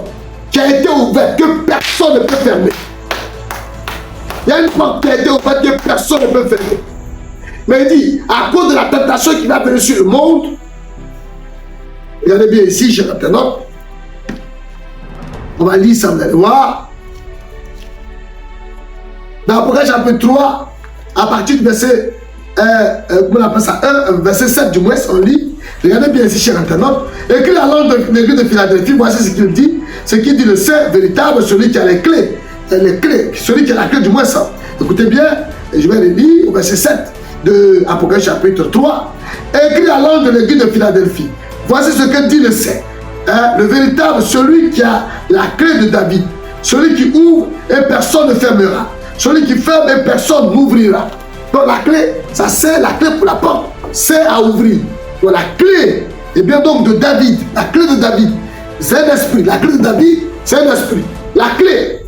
qui a été ouverte, que personne ne peut fermer. Il y a une porte qui a été ouverte, que personne ne peut fermer. Mais il dit, à cause de la tentation qui va venir sur le monde, regardez bien ici, cher internaute, on va lire ça, vous allez voir. Dans Apocalypse chapitre 3, à partir du verset, comment on appelle ça, verset 7 du moins, on lit. Regardez bien ici, cher internaute. Écrit la langue de l'église de Philadelphie, voici ce qu'il dit. Ce qu'il dit, le Saint véritable, celui qui a les clés, celui qui a la clé du moins ça. Écoutez bien, et je vais le lire au verset 7 de Apocalypse chapitre 3. Écrit la langue de l'église de Philadelphie. Voici ce que dit le Saint. Le véritable, celui qui a la clé de David. Celui qui ouvre et personne ne fermera. Celui qui ferme et personne n'ouvrira. Donc la clé, ça c'est la clé pour la porte. C'est à ouvrir. Donc la clé, et bien donc de David. La clé de David, c'est un esprit. La clé de David, c'est un esprit. La clé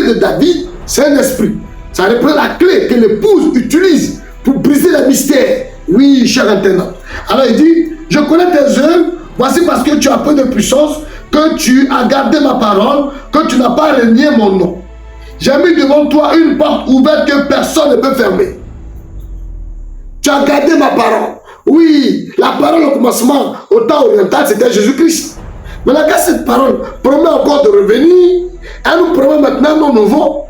de David, c'est un esprit. Ça reprend la clé que l'épouse utilise pour briser les mystères. Oui, cher internaute. Alors il dit, je connais tes œuvres, voici parce que tu as peu de puissance, que tu as gardé ma parole, que tu n'as pas renié mon nom. J'ai mis devant toi une porte ouverte que personne ne peut fermer. Tu as gardé ma parole. Oui, la parole au commencement, au temps oriental, c'était Jésus-Christ. Maintenant, quand cette parole promet encore de revenir, elle nous promet maintenant non nouveau.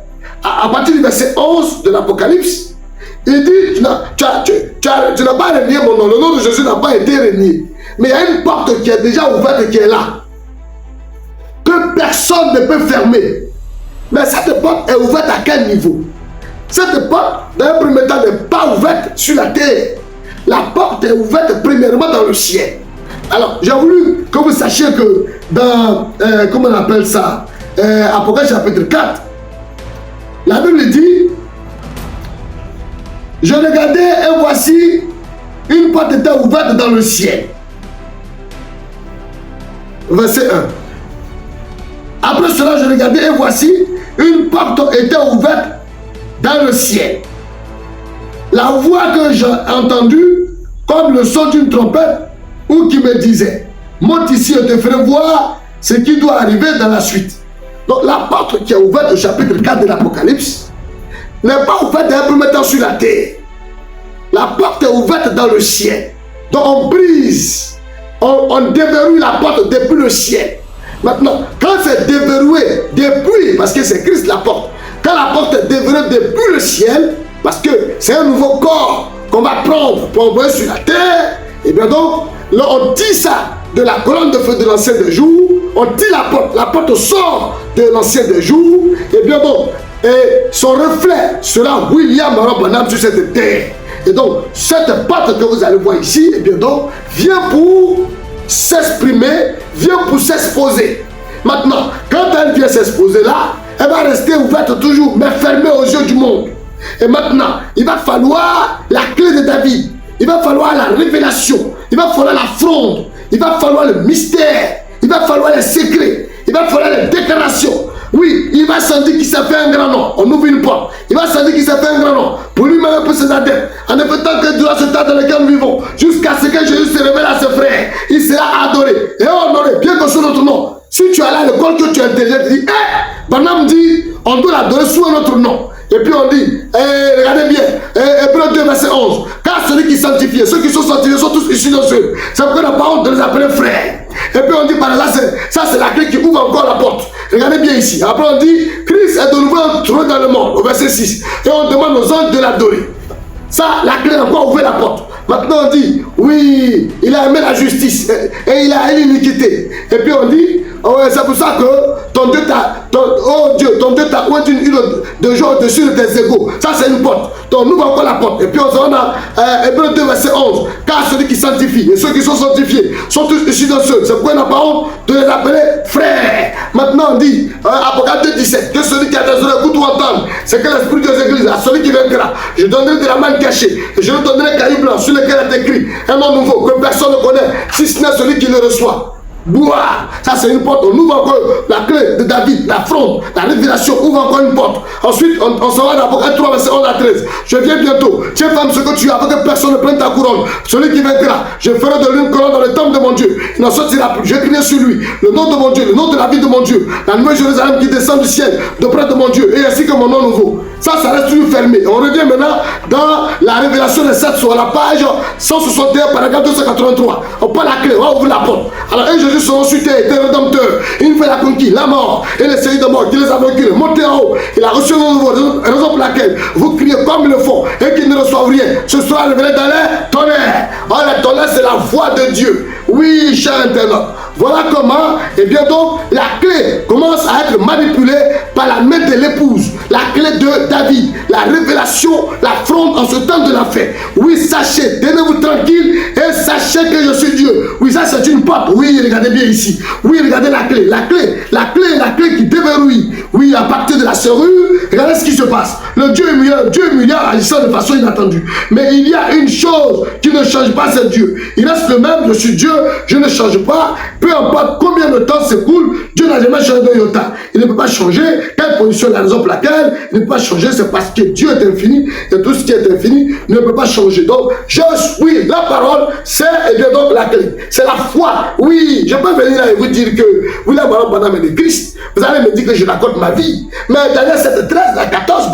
À partir du verset 11 de l'Apocalypse, il dit, tu n'as pas renié mon nom. Le nom de Jésus n'a pas été renié. Mais il y a une porte qui est déjà ouverte et qui est là. Que personne ne peut fermer. Mais cette porte est ouverte à quel niveau? Cette porte, dans un premier temps, n'est pas ouverte sur la terre. La porte est ouverte premièrement dans le ciel. Alors, j'ai voulu que vous sachiez que dans, comment on appelle ça, Apocalypse chapitre 4, la Bible dit, je regardais et voici, une porte était ouverte dans le ciel. Verset 1. Après cela, je regardais et voici, une porte était ouverte dans le ciel. La voix que j'ai entendue, comme le son d'une trompette, ou qui me disait, monte ici et te ferai voir ce qui doit arriver dans la suite. Donc la porte qui est ouverte au chapitre 4 de l'Apocalypse n'est pas ouverte d'un premier temps sur la terre. La porte est ouverte dans le ciel. Donc on brise, on déverrouille la porte depuis le ciel. Maintenant, quand c'est déverrouillé depuis, parce que c'est Christ la porte, quand la porte est déverrouillée depuis le ciel, parce que c'est un nouveau corps qu'on va prendre pour envoyer sur la terre, et bien donc, là on tire ça de la colonne de feu de l'ancien des jours, on tire la porte sort de l'ancien des jours, et bien donc, et son reflet sera William Branham sur cette terre. Et donc, cette porte que vous allez voir ici, et bien donc, vient pour s'exprimer, vient pour s'exposer. Maintenant, quand elle vient s'exposer là, elle va rester ouverte toujours, mais fermée aux yeux du monde. Et maintenant, il va falloir la clé de David, il va falloir la révélation, il va falloir la fronde, il va falloir le mystère, il va falloir les secrets, il va falloir les déclarations. Oui, il va sentir qu'il s'est fait un grand nom. On ouvre une porte. Il va sentir qu'il s'est fait un grand nom. Pour lui-même et pour ses adeptes. En effet, tant que Dieu a ce temps dans lequel nous vivons, jusqu'à ce que Jésus se révèle à ses frères, il sera adoré et honoré, bien que sous notre nom. Si tu as là l'école que tu es intelligent, tu dis, Branham dit, on doit l'adorer sous un autre nom. Et puis on dit, regardez bien, Hébreux 2, verset 11. Car celui qui est sanctifié, ceux qui sont sanctifiés sont tous issus de Dieu. C'est pourquoi la parole de les appeler frères. Et puis on dit par là, ça c'est la clé qui ouvre encore la porte. Regardez bien ici. Après on dit, Christ est de nouveau entré dans le monde, au verset 6. Et on demande aux anges de l'adorer. Ça, la clé a encore ouvert la porte. Maintenant on dit, oui, il a aimé la justice et il a aimé l'iniquité. Et puis on dit, c'est pour ça que ton Dieu t'a oint une huile de joie au-dessus de tes égaux. Ça c'est une porte. Donc on ouvre encore la porte. Et puis on se rend à Hébreux 2, verset 11. Car celui qui sanctifie et ceux qui sont sanctifiés sont tous issus de ceux. C'est pourquoi on n'a pas honte de les appeler frères. Maintenant on dit, Apocalypse 2, 17, que celui qui a des oreilles écoute ou entendre, c'est que l'esprit des églises, à celui qui vaincra, je donnerai de la manne cachée, et je lui donnerai un cahier blanc sur lequel est écrit un nom nouveau que personne ne connaît, si ce n'est celui qui le reçoit. Boire, ça c'est une porte. On ouvre encore la clé de David, la fronde, la révélation ouvre encore une porte. Ensuite, on s'en va dans Apocalypse 3, verset 11 à 13. Je viens bientôt. Tiens, femme, ce que tu as, avant que personne ne prenne ta couronne. Celui qui vaincra, je ferai de lui une couronne dans le temple de mon Dieu. Il n'en sortira plus. Je crierai sur lui le nom de mon Dieu, le nom de la vie de mon Dieu, la nouvelle Jérusalem qui descend du ciel, de près de mon Dieu, et ainsi que mon nom nouveau. Ça reste toujours fermé. On revient maintenant dans la révélation des 7 sur la page 161, paragraphe 283. On prend la clé, on va ouvrir la porte. Alors, un Jésus son ensuite était rédempteur. Il nous fait la conquête, la mort et les séries de mort qui les a vaincus, monté en haut. Il a reçu un nouveau, raison pour laquelle vous criez comme ils le font et qu'ils ne reçoivent rien. Ce sera révélé dans les tonnerres. Alors, les tonnerres, c'est la voix de Dieu. Oui, cher internaute. Voilà comment, et bien donc, la clé commence à être manipulée par la main de l'épouse. La clé de David, la révélation, la fronde en ce temps de la fête. Oui, sachez, tenez-vous tranquille et sachez que je suis Dieu. Oui, ça c'est une porte. Oui, regardez bien ici. Oui, regardez la clé. La clé qui déverrouille. Oui, à partir de la serrure, regardez ce qui se passe. Le Dieu est meilleur agissant de façon inattendue. Mais il y a une chose qui ne change pas, c'est Dieu. Il reste le même, je suis Dieu, je ne change pas. Peu importe combien de temps s'écoule, Dieu n'a jamais changé de iota. Il ne peut pas changer. Quelle position, la raison pour laquelle il ne peut pas changer, c'est parce que Dieu est infini et tout ce qui est infini ne peut pas changer. Donc, oui, la parole, c'est et bien donc la clé. C'est la foi. Oui, je peux venir là et vous dire que vous l'avez pendant mes Christ. Vous allez me dire que je raconte ma vie. Mais Daniel 7, 13 à 14,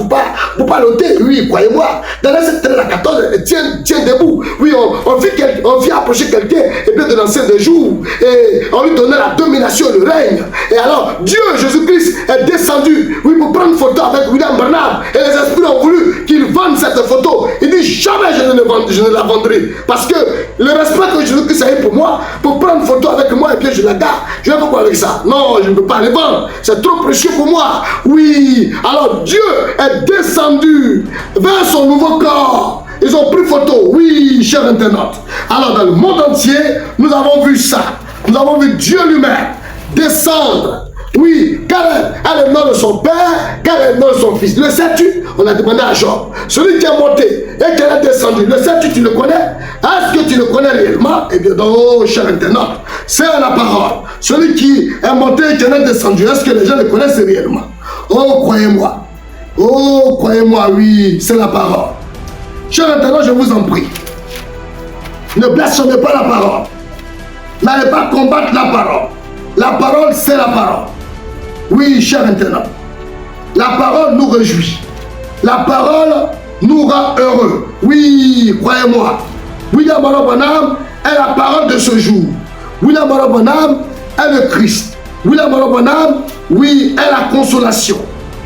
vous pas l'ôter. Oui, croyez-moi. Daniel 7, 13 à 14, tiens debout. Oui, on vit approcher quelqu'un et bien de l'ancien des jours. Et on lui donnait la domination et le règne. Et alors, Dieu, Jésus-Christ, est descendu, oui, pour prendre une photo avec William Branham. Et les esprits ont voulu qu'il vende cette photo. Il dit, jamais je ne la vendrai. Parce que le respect que Jésus-Christ a eu pour moi, pour prendre une photo avec moi et bien je la garde. Je vais faire quoi avec ça? Non, je ne peux pas les vendre. C'est trop précieux pour moi. Oui, alors Dieu est descendu vers son nouveau corps. Ils ont pris photo. Oui, chers internautes. Alors dans le monde entier, nous avons vu ça. Nous avons vu Dieu lui-même descendre. Oui, quel est le nom de son père, quel est le nom de son fils? Le sais-tu? On a demandé à Job. Celui qui est monté et qui est descendu, le sais-tu, tu le connais? Est-ce que tu le connais réellement? Eh bien, oh, cher internaute, c'est la parole. Celui qui est monté et qui est descendu, est-ce que les gens le connaissent réellement? Oh, croyez-moi. Oh, croyez-moi, oui, c'est la parole. Cher internaute, je vous en prie. Ne blasphémez pas la parole. N'allez pas combattre la parole. La parole, c'est la parole. Oui, cher internaute, la parole nous réjouit. La parole nous rend heureux. Oui, croyez-moi. William Branham est la parole de ce jour. William Branham est le Christ. William Branham, oui, est la consolation.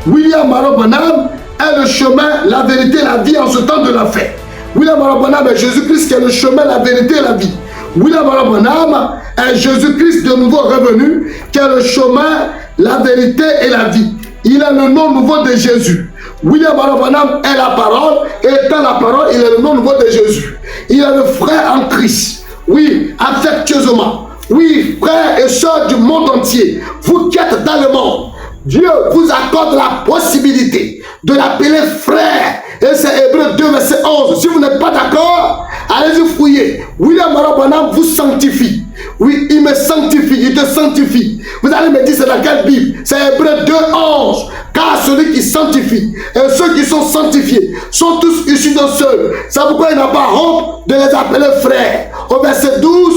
William Branham est le chemin, la vérité, la vie en ce temps de la fête. William Branham est Jésus-Christ qui est le chemin, la vérité et la vie. William Branham est Jésus-Christ de nouveau revenu, qui est le chemin, la vérité et la vie. Il est le nom nouveau de Jésus. William Branham est la parole, et étant la parole, il est le nom nouveau de Jésus. Il est le frère en Christ. Oui, affectueusement. Oui, frères et sœurs du monde entier, vous qui êtes dans le monde, Dieu vous accorde la possibilité de l'appeler frère. Et c'est Hébreux 2, verset 11. Si vous n'êtes pas d'accord, allez-y fouiller. William Branham vous sanctifie. Oui, il me sanctifie, il te sanctifie. Vous allez me dire, c'est dans quelle Bible? C'est Hébreux 2, 11. Car celui qui sanctifie et ceux qui sont sanctifiés sont tous issus d'un seul. C'est pourquoi il n'a pas honte de les appeler frères. Au verset 12,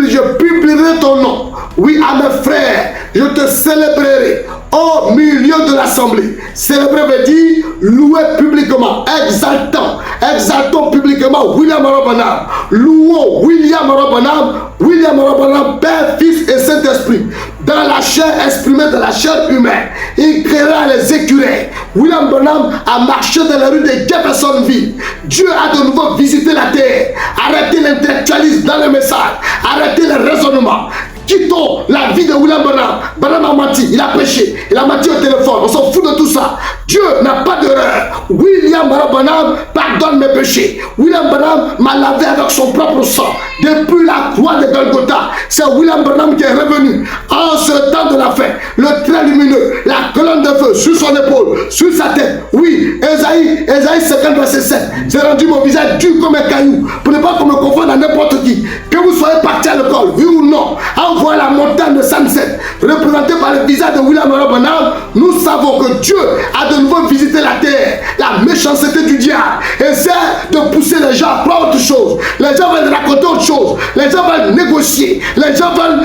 je publierai ton nom. Oui, à mes frères, je te célébrerai au milieu de l'assemblée. Célébrer veut dire louer publiquement, exaltons publiquement William Branham. Louons William Branham, Père, Fils et Saint-Esprit. Dans la chair exprimée, dans la chair humaine, il créera les écureuils. William Branham a marché dans les rues de Jeffersonville. Dieu a de nouveau visité la terre. Arrêtez l'intellectualisme dans le message. Arrêtez le raisonnement. Quittons la vie de William Branham. Branham a menti, il a péché, il a menti au téléphone, on s'en fout de tout ça. Dieu n'a pas d'erreur. William Branham pardonne mes péchés. William Branham m'a lavé avec son propre sang. Depuis la croix de Golgotha, c'est William Branham qui est revenu en ce temps de la fête. Le trait lumineux, la colonne de feu sur son épaule, sur sa tête. Oui, Ésaïe 50, verset 7. J'ai rendu mon visage dur comme un caillou pour ne pas qu'on me confonde à n'importe qui. Que vous soyez parti à l'école, oui ou non, on voit la montagne de Sunset représentée par le visage de William Branham. Nous savons que Dieu a de nouveau visité la terre. La méchanceté du diable essaie de pousser les gens à faire autre chose. Les gens veulent raconter autre chose. Les gens veulent négocier. Les gens veulent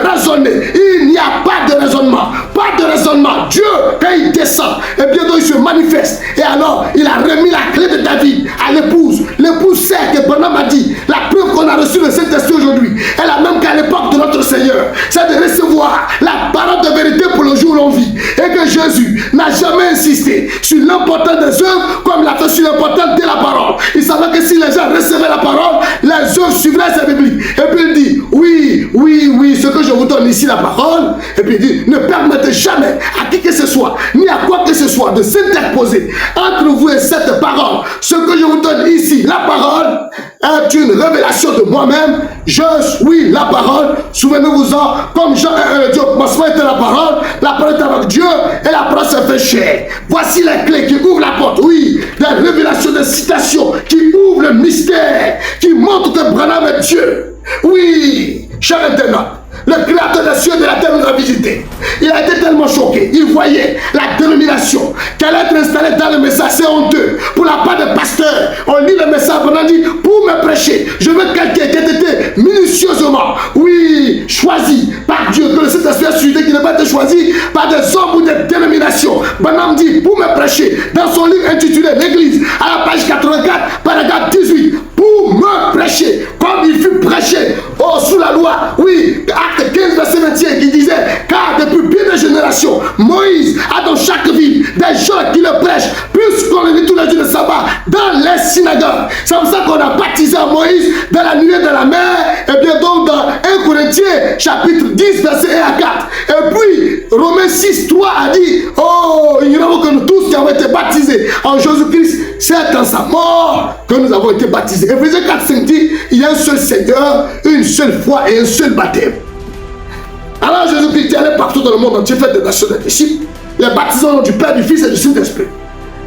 raisonner. Il n'y a pas de raisonnement. Pas de raisonnement. Dieu, quand il descend, donc il se manifeste. Et alors, il a remis la clé de David à l'épouse. L'épouse sait que Branham a dit, la preuve qu'on a reçu le Saint-Esprit aujourd'hui est la même qu'à l'époque de notre Seigneur. C'est de recevoir la parole de vérité pour le jour où l'on vit. Et que Jésus n'a jamais insisté sur l'importance des œuvres comme il a fait sur l'importance de la parole. Il savait que si les gens recevaient la parole, les œuvres suivraient ces bibliques. Et puis il dit, oui, ce que je vous donne ici, la parole. Et puis il dit, ne permettez jamais à qui que ce soit, ni à quoi que ce soit, de s'interposer entre vous et cette parole. Ce que je vous donne ici, la parole, est une révélation de moi-même. Je suis la parole. Souvenez-vous-en, comme Jean 1, Dieu au commencement était la parole était avec Dieu et la parole s'est fait chair. Voici les clés qui ouvrent la porte, oui, des révélations, des citations qui ouvrent le mystère, qui montrent que Branham est Dieu. Oui, cher internaute, le créateur des cieux et de la terre nous a visités. Il a été tellement choqué. Il voyait la dénomination qu'elle être installée dans le message. C'est honteux. Pour la part des pasteurs, on lit le message. On a dit, pour me prêcher, je veux quelqu'un qui a été minutieusement, oui, choisi par Dieu. Que le Saint-Esprit a suivi, qui n'a pas été choisi par des hommes ou des dénominations. Branham dit, pour me prêcher, dans son livre intitulé L'Église, à la page 84, paragraphe 18, pour me prêcher, comme il fut prêché, sous la loi, oui, acte 15, verset 21, qui disait, car depuis bien des générations, Moïse a dans chaque ville des gens qui le prêchent, puisqu'on le dit tous les jours de sabbat dans les synagogues. C'est pour ça qu'on a baptisé Moïse dans la nuée de la mer, et bien donc dans 1 Corinthiens Corinthiens, chapitre 10, verset 1 à 4. Et puis, Romains 6, 3 a dit, oh, ignorons que nous tous qui avons été baptisés en Jésus-Christ, c'est dans sa mort que nous avons été baptisés. Éphésiens 4, 5 dit, il y a un seul Seigneur, une seule foi et un seul baptême. Alors Jésus-Christ allait partout dans le monde entier, fait des nations des disciples, les baptisant du Père, du Fils et du Saint-Esprit.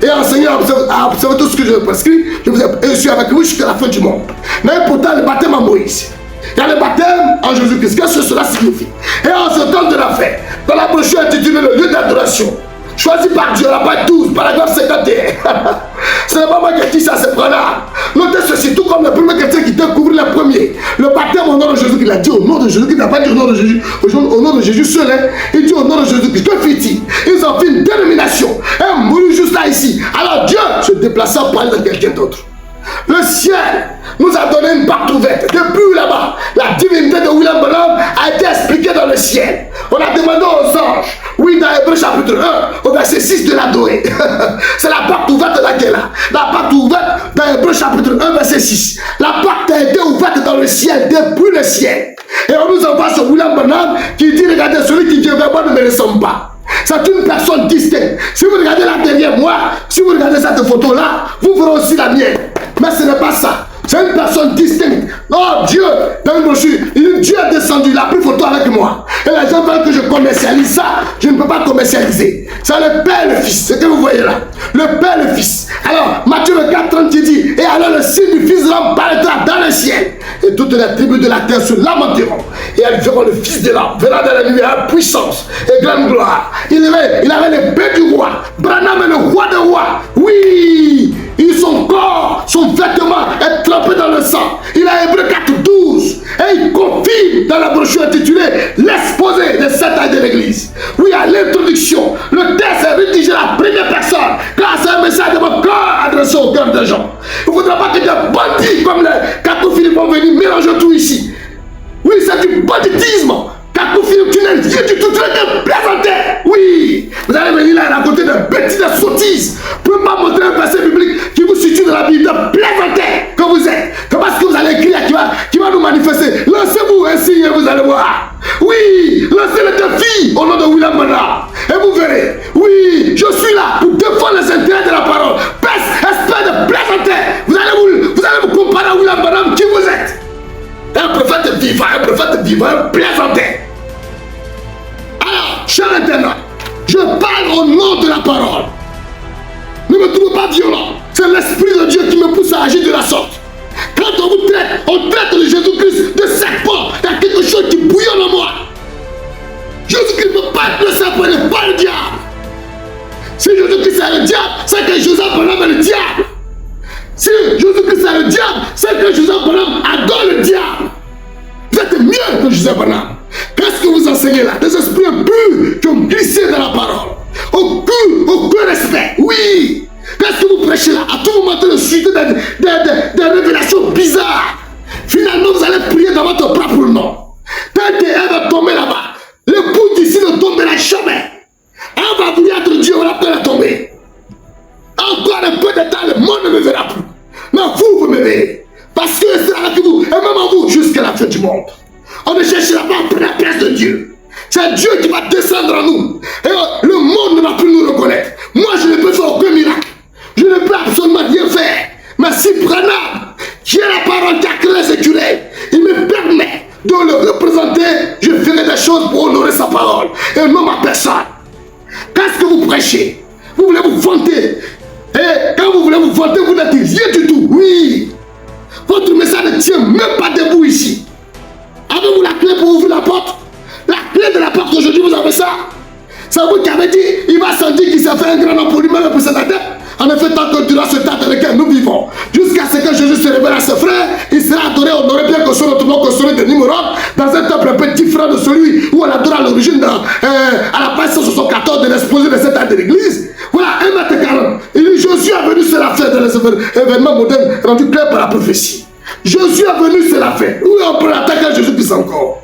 Et enseignant à observer tout ce que je vous prescris, je suis avec vous jusqu'à la fin du monde. Mais pourtant, le baptême à Moïse, il y a le baptême en Jésus-Christ. Qu'est-ce que cela signifie? Et en ce temps de la fête, dans la brochure intitulée le lieu d'adoration, choisi par Dieu, la page 12, paragraphe 51. Ce n'est pas moi qui dis ça, c'est Branham. Notez ceci, tout comme le premier chrétien qui découvre le premier. Le baptême au nom de Jésus, il a dit au nom de Jésus, il n'a pas dit au nom de Jésus, au nom de Jésus seul, hein. Il dit au nom de Jésus-Christ. Que fit-il? Ils ont fait une dénomination. Un mourut juste là ici. Alors Dieu se déplaça pour parler de quelqu'un d'autre. Le ciel nous a donné une porte ouverte. Depuis là-bas, la divinité de William Branham a été expliquée dans le ciel. On a demandé aux anges, oui, dans Hébreux chapitre 1, au verset 6 de l'adorer. C'est la porte ouverte laquelle là. La porte ouverte dans Hébreux chapitre 1, verset 6. La porte a été ouverte dans le ciel, depuis le ciel. Et on nous envoie sur William Branham qui dit, regardez, celui qui vient vers moi ne me ressemble pas. C'est une personne distincte. Si vous regardez là derrière moi, si vous regardez cette photo-là, vous verrez aussi la mienne. Mais ce n'est pas ça. C'est une personne distincte. Oh Dieu, dans une brochure, Dieu est descendu, il a pris photo avec moi. Et les gens veulent que je commercialise ça. Je ne peux pas commercialiser. C'est le Père et le Fils. C'est ce que vous voyez là. Le Père et le Fils. Alors, Matthieu 4, 30 dit, et alors le signe du Fils de l'homme paraîtra dans le ciel. Et toutes les tribus de la terre se lamenteront. Et elles verront le Fils de l'homme venant dans la nuit à puissance et grande gloire. Il avait l'épée du roi. Branham est le roi des rois. Oui, son corps, son vêtement est trempé dans le sang. Il a Hébreux 4, 12. Et il confirme dans la brochure intitulée l'exposé des 7 ans de l'église. Oui, à l'introduction, le texte est rédigé à la première personne, car c'est un message de mon corps adressé au cœur des gens. Il ne faudra pas que des bandits comme les Cato-Philippe vont venir mélanger tout ici. Oui, c'est du banditisme. Cato-Philippe, tu n'es rien du tout, tu es un plaisantin. Oui, vous allez venir là et raconter des bêtises, des sottises. Vous ne pouvez pas montrer un verset biblique qui vous situe dans la Bible, de plaisantin que vous êtes. Comment est-ce que vous allez écrire qui va nous manifester? Lancez-vous un signe et vous allez voir. Oui, lancez le défi au nom de William Branham. Et vous verrez. Oui, je suis là pour défendre les intérêts de la parole. Espèce de plaisantin. Vous allez vous comparer à William Branham, qui vous êtes? Un prophète vivant, un plaisantin. Alors, cher internaute, je parle au nom de la parole. Ne me trouve pas violent. C'est l'Esprit de Dieu qui me pousse à agir de la sorte. Quand on vous traite, on traite de Jésus-Christ de serpent. Il y a quelque chose qui bouillonne en moi. Jésus-Christ ne peut pas être le serpent, il n'est pas le diable. Si Jésus-Christ est le diable, c'est que Joseph Branham est le diable. Si Jésus-Christ est le diable, c'est que Joseph Branham adore le diable. Vous êtes mieux que Joseph Branham. Qu'est-ce que vous enseignez là? Des esprits impurs qui ont glissé dans la parole. Aucun respect. Oui. Qu'est-ce que vous prêchez là? À tout moment, de suite des révélations bizarres. Finalement, vous allez prier dans votre propre nom. Tant qu'elle va tomber là-bas, le bout d'ici ne tombera jamais. Elle va vouloir être Dieu, on va pas la tomber. Encore un peu de temps, le monde ne me verra plus. Mais vous me verrez. Parce que c'est avec vous, et même en vous, jusqu'à la fin du monde. On ne cherchera pas pour la place de Dieu. C'est Dieu qui va descendre en nous. Et le monde ne va plus nous reconnaître. Moi, je ne peux faire aucun miracle. Je ne peux absolument rien faire. Mais si Branham, qui est la parole qui a créé les écureuils, il me permet de le représenter, je ferai des choses pour honorer sa parole. Et non ma personne. Qu'est-ce que vous prêchez? Vous voulez vous vanter. Et quand vous voulez vous vanter, vous n'êtes rien du tout. Oui. Votre message ne tient même pas debout ici. Avez-vous la clé pour ouvrir la porte? La clé de la porte aujourd'hui, vous avez ça? C'est vous qui avez dit, il va sentir qu'il s'est fait un grand homme pour lui-même et pour sa tête. En effet, tant que durant ce temps dans lequel nous vivons, jusqu'à ce que Jésus se révèle à ses frères, il sera adoré, honoré, bien que soit notre nom, que celui de Nimrod, dans un temple un peu différent de celui où on adore à l'origine, à la page 174 de l'exposé de cette année de l'église. Voilà, 1m40. Il dit, Jésus est venu, c'est la fête dans les événements modernes rendus clairs par la prophétie. Jésus est venu, c'est la fête. Oui, on peut l'attaquer Jésus-Christ encore.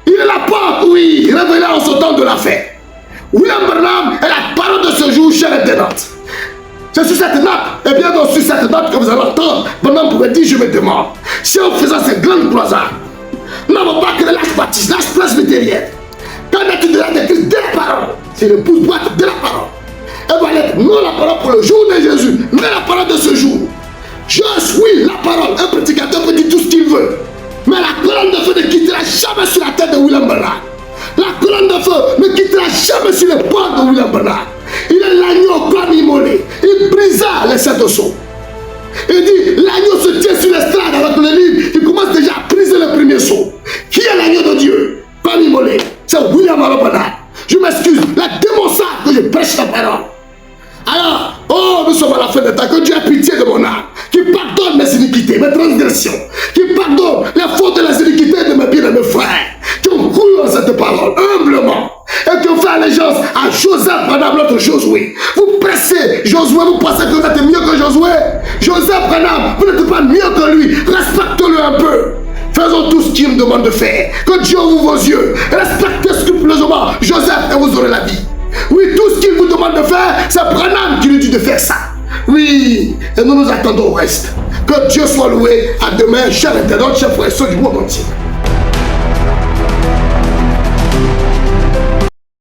Il est la porte, oui, révélé en ce temps de la fête. William Branham est la parole de ce jour, chère internaute. C'est sur cette note, et bien donc sur cette note que vous allez entendre, Branham pouvait dire, je me demande, si en faisant ces grandes croisades, nous n'avons pas que les lâches presbytérienne. Qu'en est-il de la Christ de la parole? C'est l'épouse boîte de la parole. Elle va être non la parole pour le jour de Jésus, mais la parole de ce jour. Je suis la parole. Un prédicateur peut dire tout ce qu'il veut. Mais la colonne de feu ne quittera jamais sur la tête de William Bernard. La colonne de feu ne quittera jamais sur les portes de William Bernard. Il est l'agneau comme immolé. Il brisa les sept sceaux. Il dit, l'agneau se tient sur l'estrade avec le livre. Il commence déjà à briser le premier sceau. Qui est l'agneau de Dieu? Comme immolé. C'est William Bernard. Je m'excuse. La démonstration que je prêche la parole. Alors, oh, nous sommes à la fin de temps. Que Dieu ait pitié de mon âme, qui pardonne mes iniquités, mes transgressions, qui pardonne les fautes et les iniquités de mes bien-aimés frères, qui ont cru en cette parole humblement et qui ont fait allégeance à Joseph, Branham, notre Josué. Vous pressez Josué, vous pensez que vous êtes mieux que Josué? Joseph, Branham, vous n'êtes pas mieux que lui. Respectez-le un peu. Faisons tout ce qu'il me demande de faire. Que Dieu ouvre vos yeux. Respectez scrupuleusement Joseph et vous aurez la vie. Oui, tout ce qu'il vous demande de faire, c'est Branham qui lui dit de faire ça. Oui, et nous nous attendons au reste. Que Dieu soit loué. À demain, chers internautes, chers frères et sœurs du monde entier.